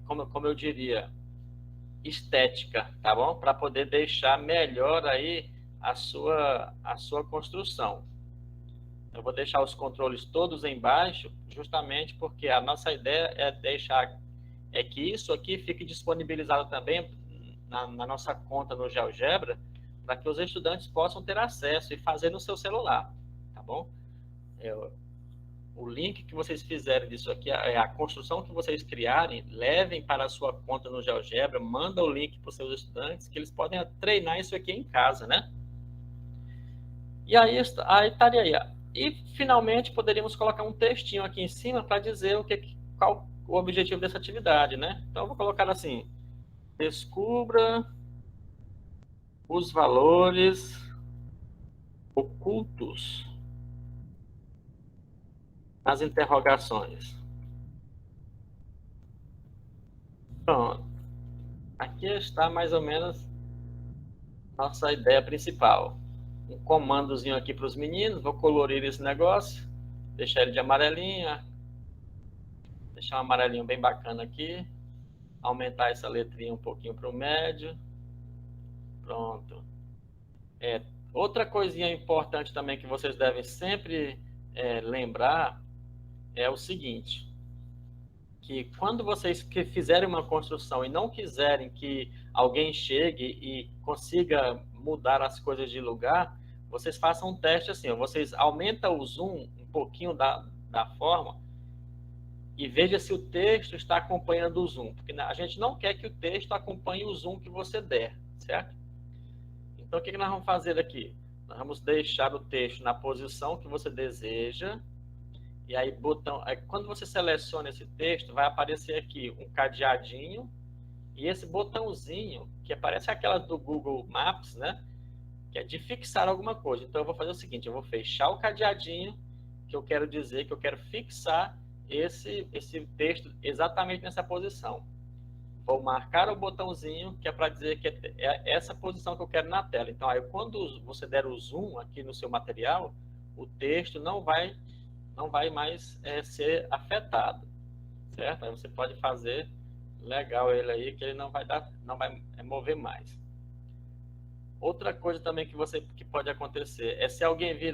S1: como eu diria, estética, tá bom? Para poder deixar melhor aí a sua construção. Eu vou deixar os controles todos embaixo, justamente porque a nossa ideia é deixar que isso aqui fique disponibilizado também na nossa conta no GeoGebra, para que os estudantes possam ter acesso e fazer no seu celular, tá bom? O link que vocês fizerem disso aqui, a construção que vocês criarem, levem para a sua conta no GeoGebra, manda o link para os seus estudantes, que eles podem treinar isso aqui em casa, né? E aí estaria aí. E, finalmente, poderíamos colocar um textinho aqui em cima para dizer qual o objetivo dessa atividade, né? Então, eu vou colocar assim: descubra os valores ocultos nas interrogações. Pronto. Aqui está mais ou menos nossa ideia principal. Um comandozinho aqui para os meninos, vou colorir esse negócio, deixar ele de amarelinho, deixar um amarelinho bem bacana aqui, aumentar essa letrinha um pouquinho para o médio, pronto. Outra coisinha importante também que vocês devem sempre lembrar é o seguinte, que quando vocês fizerem uma construção e não quiserem que alguém chegue e consiga mudar as coisas de lugar, vocês façam um teste assim, vocês aumentam o zoom um pouquinho da forma e veja se o texto está acompanhando o zoom, porque a gente não quer que o texto acompanhe o zoom que você der, certo? Então, o que nós vamos fazer aqui? Nós vamos deixar o texto na posição que você deseja, e aí quando você seleciona esse texto, vai aparecer aqui um cadeadinho, e esse botãozinho, que parece aquela do Google Maps, né? Que é de fixar alguma coisa. Então, eu vou fazer o seguinte, eu vou fechar o cadeadinho, que eu quero dizer que eu quero fixar esse texto exatamente nessa posição. Vou marcar o botãozinho, que é para dizer que é essa posição que eu quero na tela. Então, aí, quando você der o zoom aqui no seu material, o texto não vai mais ser afetado, certo? Aí você pode fazer legal ele aí, que ele não vai mover mais. Outra coisa também que pode acontecer é se alguém vir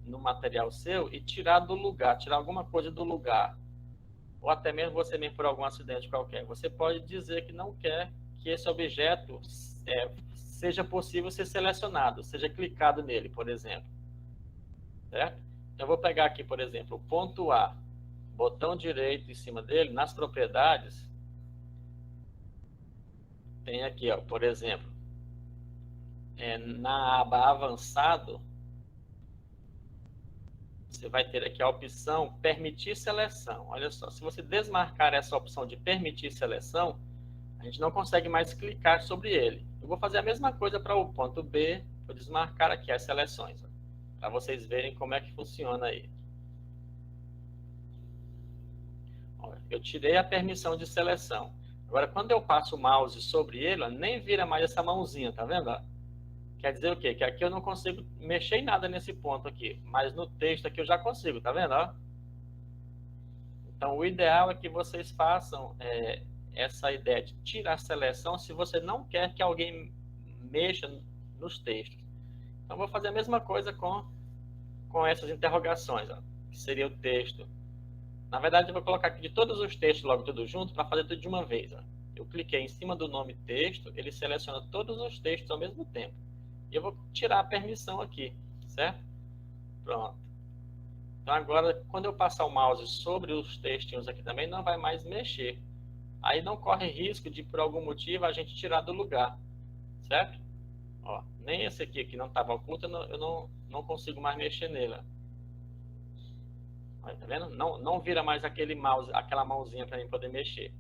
S1: no material seu e tirar do lugar, tirar alguma coisa do lugar, ou até mesmo você mesmo por algum acidente qualquer, você pode dizer que não quer que esse objeto seja possível ser selecionado, seja clicado nele, por exemplo. Certo? Então, eu vou pegar aqui, por exemplo, o ponto A, botão direito em cima dele, nas propriedades, tem aqui, ó, por exemplo, na aba avançado, você vai ter aqui a opção permitir seleção. Olha só, se você desmarcar essa opção de permitir seleção, a gente não consegue mais clicar sobre ele. Eu vou fazer a mesma coisa para o ponto B, vou desmarcar aqui as seleções, para vocês verem como é que funciona aí. Eu tirei a permissão de seleção. Agora, quando eu passo o mouse sobre ele, nem vira mais essa mãozinha, tá vendo? Quer dizer o quê? Que aqui eu não consigo mexer em nada nesse ponto aqui, mas no texto aqui eu já consigo, tá vendo? Então, o ideal é que vocês façam essa ideia de tirar a seleção se você não quer que alguém mexa nos textos. Então, eu vou fazer a mesma coisa com essas interrogações, que seria o texto. Na verdade, eu vou colocar aqui de todos os textos logo tudo junto para fazer tudo de uma vez. Eu cliquei em cima do nome texto, ele seleciona todos os textos ao mesmo tempo. E eu vou tirar a permissão aqui, certo? Pronto. Então, agora, quando eu passar o mouse sobre os textinhos aqui também, não vai mais mexer. Aí não corre risco de, por algum motivo, a gente tirar do lugar, certo? Nem esse aqui que não estava oculto, eu não consigo mais mexer nele. Tá vendo? Não vira mais aquele mouse, aquela mãozinha para mim poder mexer.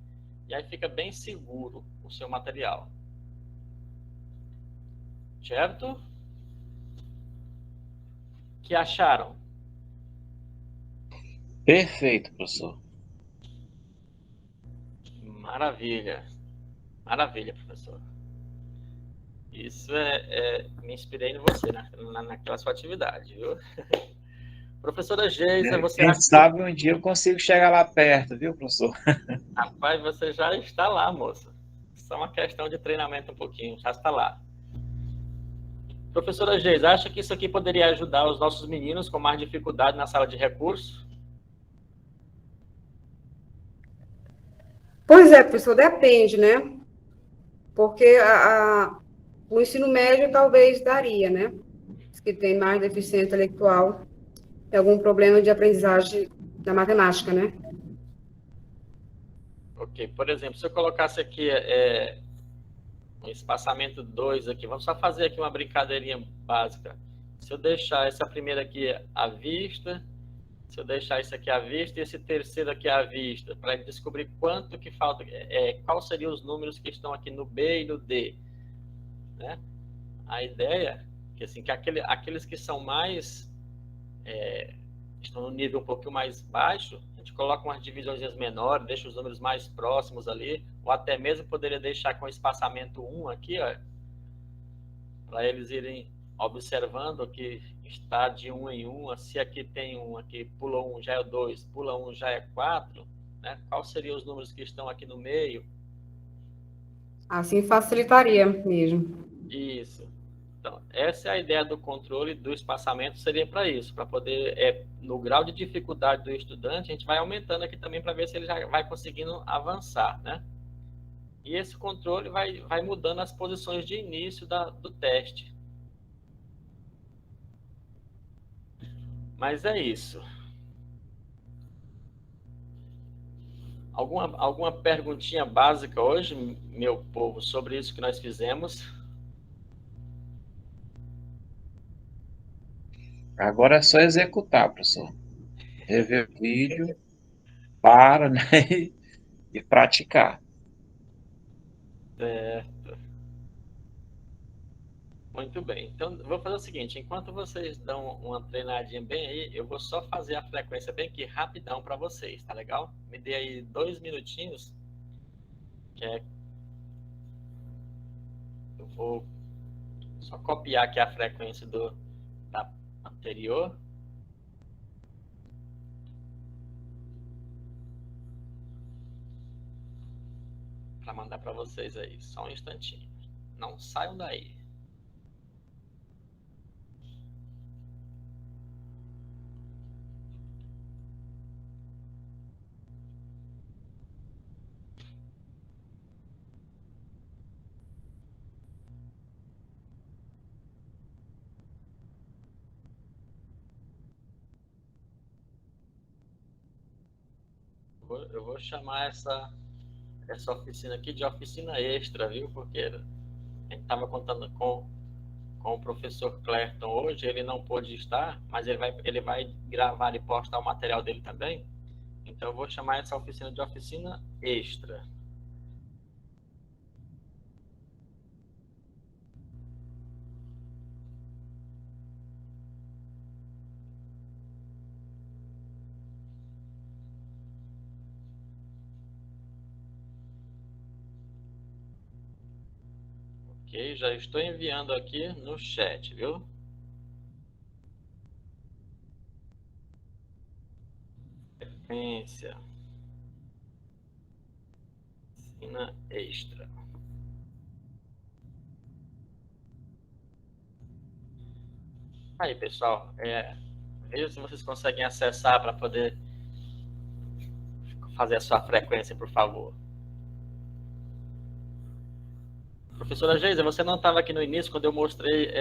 S1: E aí fica bem seguro o seu material. Certo? O que acharam?
S4: Perfeito, professor.
S1: Maravilha. Maravilha, professor. Isso me inspirei em você, naquela sua atividade, viu? Professora Geisa, você
S4: Quem sabe um dia eu consigo chegar lá perto, viu, professor?
S1: Rapaz, você já está lá, moça. Só uma questão de treinamento um pouquinho, já está lá. Professora Geis, acha que isso aqui poderia ajudar os nossos meninos com mais dificuldade na sala de recursos?
S5: Pois é, professor, depende, né? Porque o ensino médio talvez daria, né? Os que tem mais deficiência intelectual, tem algum problema de aprendizagem da matemática, né?
S1: Ok, por exemplo, se eu colocasse aqui um espaçamento 2 aqui, vamos só fazer aqui uma brincadeirinha básica. Se eu deixar essa primeira aqui à vista, se eu deixar isso aqui à vista e esse terceiro aqui à vista, para descobrir quanto que falta, quais seriam os números que estão aqui no B e no D, né? A ideia é que, assim, que aqueles que são mais, estão no nível um pouquinho mais baixo, a gente coloca umas divisões menores, deixa os números mais próximos ali, ou até mesmo poderia deixar com espaçamento 1 aqui, ó, para eles irem observando que está de 1 em 1, se aqui tem 1, aqui pula 1 já é 2, pula 1 já é 4, né? Quais seriam os números que estão aqui no meio?
S5: Assim facilitaria mesmo.
S1: Isso. Então, essa é a ideia do controle do espaçamento, seria para isso, para poder, no grau de dificuldade do estudante, a gente vai aumentando aqui também para ver se ele já vai conseguindo avançar, né? E esse controle vai mudando as posições de início do teste. Mas é isso. Alguma perguntinha básica hoje, meu povo, sobre isso que nós fizemos?
S4: Agora é só executar, professor. Rever o vídeo, para, né? E praticar.
S1: Muito bem. Então, vou fazer o seguinte: enquanto vocês dão uma treinadinha bem aí, eu vou só fazer a frequência bem aqui rapidão para vocês, tá legal? Me dê aí 2 minutinhos, que eu vou só copiar aqui a frequência da anterior. Para mandar para vocês aí, só um instantinho. Não saiam daí. Eu vou chamar essa oficina aqui de oficina extra, viu? Porque a gente estava contando com o professor Clerton hoje, ele não pôde estar, mas ele vai gravar e postar o material dele também. Então eu vou chamar essa oficina de oficina extra. Ok, já estou enviando aqui no chat, viu? Frequência. Oficina extra. Aí, pessoal, veja se vocês conseguem acessar para poder fazer a sua frequência, por favor. Professora Geisa, você não estava aqui no início quando eu mostrei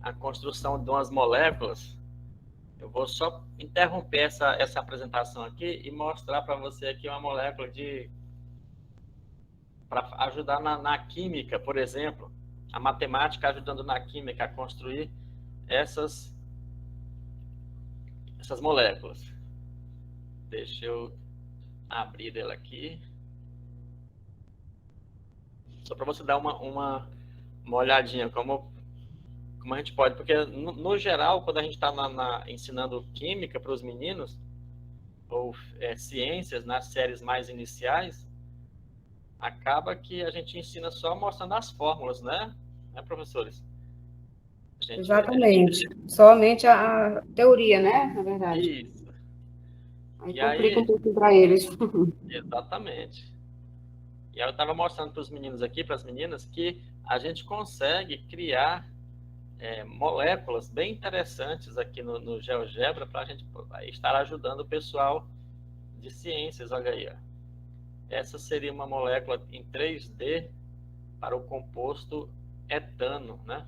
S1: a construção de umas moléculas. Eu vou só interromper essa apresentação aqui e mostrar para você aqui uma molécula para ajudar na química, por exemplo, a matemática ajudando na química a construir essas moléculas. Deixa eu abrir ela aqui. Só para você dar uma olhadinha como a gente pode, porque no geral, quando a gente está ensinando química para os meninos, ou ciências nas séries mais iniciais, acaba que a gente ensina só mostrando as fórmulas, né, professores?
S5: Exatamente. Somente a teoria, né? Na verdade.
S1: Isso.
S5: Aí complica um pouquinho para eles.
S1: Exatamente. E aí eu estava mostrando para os meninos aqui, para as meninas, que a gente consegue criar moléculas bem interessantes aqui no GeoGebra para a gente estar ajudando o pessoal de ciências. Olha aí, ó. Essa seria uma molécula em 3D para o composto etano, né?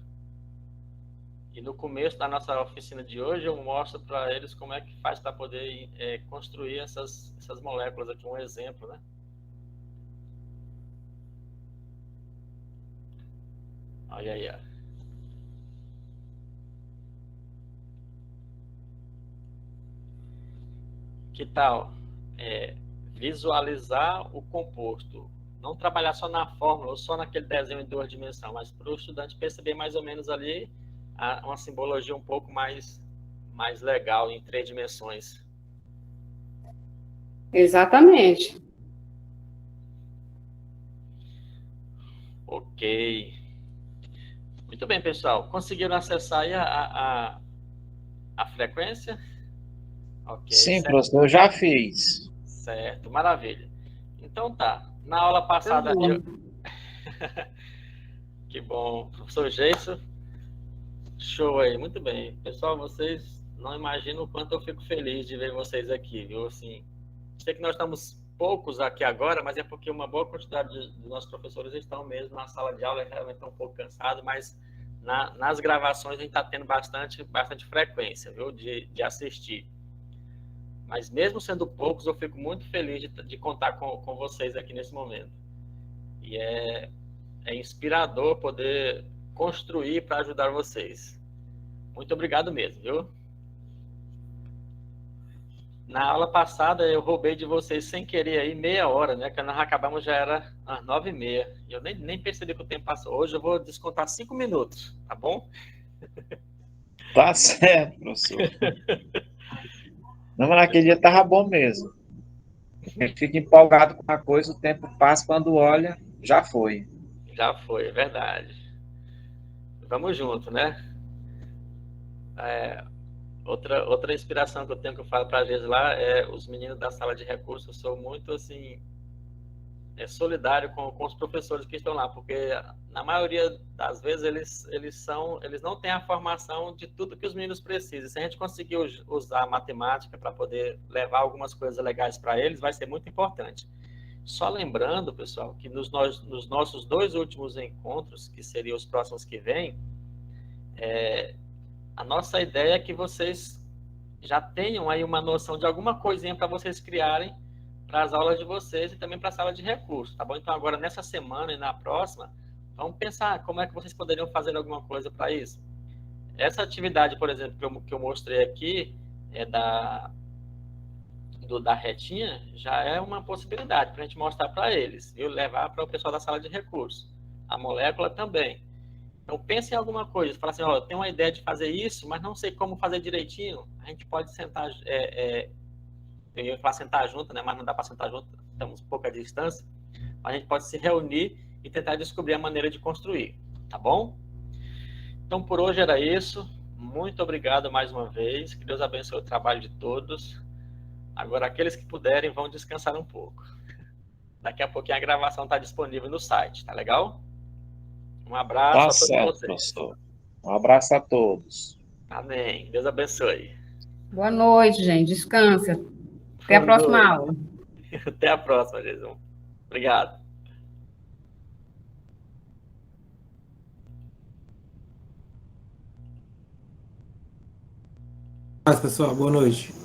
S1: E no começo da nossa oficina de hoje eu mostro para eles como é que faz para poder construir essas moléculas aqui, um exemplo, né? Olha aí, ó. Que tal visualizar o composto? Não trabalhar só na fórmula ou só naquele desenho em 2 dimensões, mas para o estudante perceber mais ou menos ali uma simbologia um pouco mais legal em 3 dimensões.
S5: Exatamente.
S1: Ok. Muito bem, pessoal. Conseguiram acessar aí a frequência? Ok,
S4: Sim,
S1: certo.
S4: professor, eu já fiz.
S1: Certo, maravilha. Então tá. Na aula
S5: Tá
S1: passada
S5: bom.
S1: Que bom. Professor Geison, show aí, muito bem. Pessoal, vocês não imaginam o quanto eu fico feliz de ver vocês aqui, viu? Assim, sei que nós estamos poucos aqui agora, mas é porque uma boa quantidade de nossos professores estão mesmo na sala de aula, realmente estão um pouco cansados, mas nas gravações a gente está tendo bastante frequência, viu? De assistir. Mas mesmo sendo poucos, eu fico muito feliz de contar com vocês aqui nesse momento. E é inspirador poder construir para ajudar vocês. Muito obrigado mesmo, viu? Na aula passada eu roubei de vocês sem querer aí meia hora, né? Que nós acabamos já era às 9h30. E eu nem percebi que o tempo passou. Hoje eu vou descontar 5 minutos, tá bom?
S4: Tá certo, professor. Não, mas naquele dia tava bom mesmo. A gente fica empolgado com a coisa, o tempo passa, quando olha, já foi.
S1: Já foi, é verdade. Vamos junto, né? Outra inspiração que eu tenho que eu falo para eles lá é os meninos da sala de recursos. Eu sou muito assim solidário com os professores que estão lá, porque na maioria das vezes eles não têm a formação de tudo que os meninos precisam. Se a gente conseguir usar a matemática para poder levar algumas coisas legais para eles, vai ser muito importante. Só lembrando, pessoal, que nos nossos 2 últimos encontros, que seriam os próximos que vêm, a nossa ideia é que vocês já tenham aí uma noção de alguma coisinha para vocês criarem para as aulas de vocês e também para a sala de recursos, tá bom? Então, agora, nessa semana e na próxima, vamos pensar como é que vocês poderiam fazer alguma coisa para isso. Essa atividade, por exemplo, que eu mostrei aqui, da retinha, já é uma possibilidade para a gente mostrar para eles, viu? Levar para o pessoal da sala de recursos. A molécula também. Então, pense em alguma coisa. Fala assim, ó, eu tenho uma ideia de fazer isso, mas não sei como fazer direitinho. A gente pode sentar, eu ia falar sentar junto, né? Mas não dá para sentar junto, estamos um pouco à distância. A gente pode se reunir e tentar descobrir a maneira de construir, tá bom? Então, por hoje era isso. Muito obrigado mais uma vez. Que Deus abençoe o trabalho de todos. Agora, aqueles que puderem, vão descansar um pouco. Daqui a pouquinho a gravação está disponível no site, tá legal? Um abraço
S4: Tá
S1: a todos
S4: certo,
S1: vocês.
S4: professor. Um abraço a todos.
S1: Amém. Deus abençoe.
S5: Boa noite, gente. Descansa. Até a
S1: Boa
S5: próxima
S1: noite.
S5: aula.
S1: Até a próxima, Jesus. Obrigado.
S3: Mas, pessoal, boa noite.